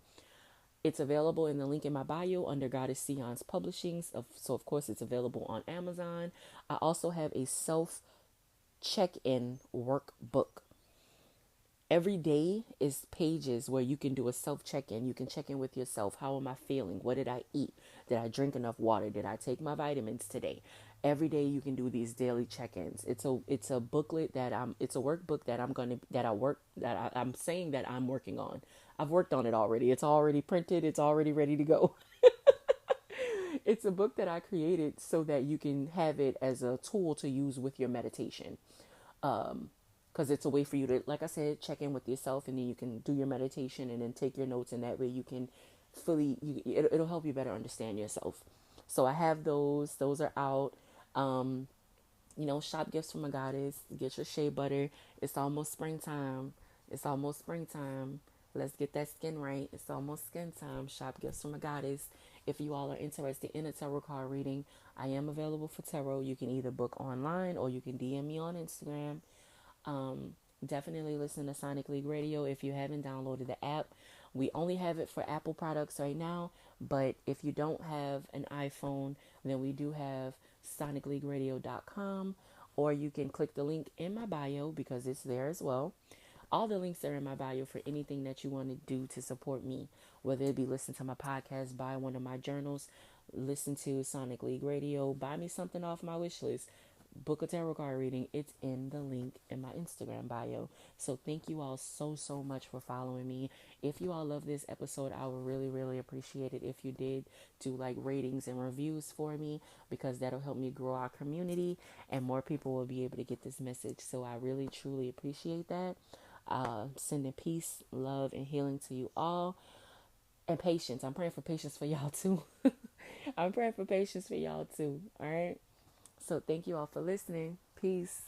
It's available in the link in my bio under Goddess Sion's Publishings. So, of course, it's available on Amazon. I also have a self check in workbook. Every day is pages where you can do a self check in. You can check in with yourself. How am I feeling? What did I eat? Did I drink enough water? Did I take my vitamins today? Every day you can do these daily check-ins. It's a booklet that it's a workbook that I'm saying that I'm working on. I've worked on it already. It's already printed. It's already ready to go. It's a book that I created so that you can have it as a tool to use with your meditation. Because it's a way for you to, like I said, check in with yourself, and then you can do your meditation and then take your notes, and that way you can it'll help you better understand yourself. So I have those are out. um Shop gifts from a goddess. Get your shea butter. It's almost springtime. It's almost springtime. Let's get that skin right. It's almost skin time. Shop gifts from a goddess. If you all are interested in a tarot card reading, I am available for tarot. You can either book online or you can DM me on Instagram. Um, Definitely listen to Sonic League Radio if you haven't downloaded the app. We only have it for Apple products right now, but if you don't have an iPhone, then we do have sonicleagueradio.com, or you can click the link in my bio because it's there as well. All the links are in my bio for anything that you want to do to support me, whether it be listen to my podcast, buy one of my journals, listen to Sonic League Radio, buy me something off my wish list, book a tarot card reading. It's in the link in my Instagram bio. So thank you all so much for following me. If you all love this episode, I would really appreciate it if you did do like ratings and reviews for me, because that'll help me grow our community and more people will be able to get this message. So I really truly appreciate that. Sending peace, love, and healing to you all, and patience. I'm praying for patience for y'all too. I'm praying for patience for y'all too. All right. So thank you all for listening. Peace.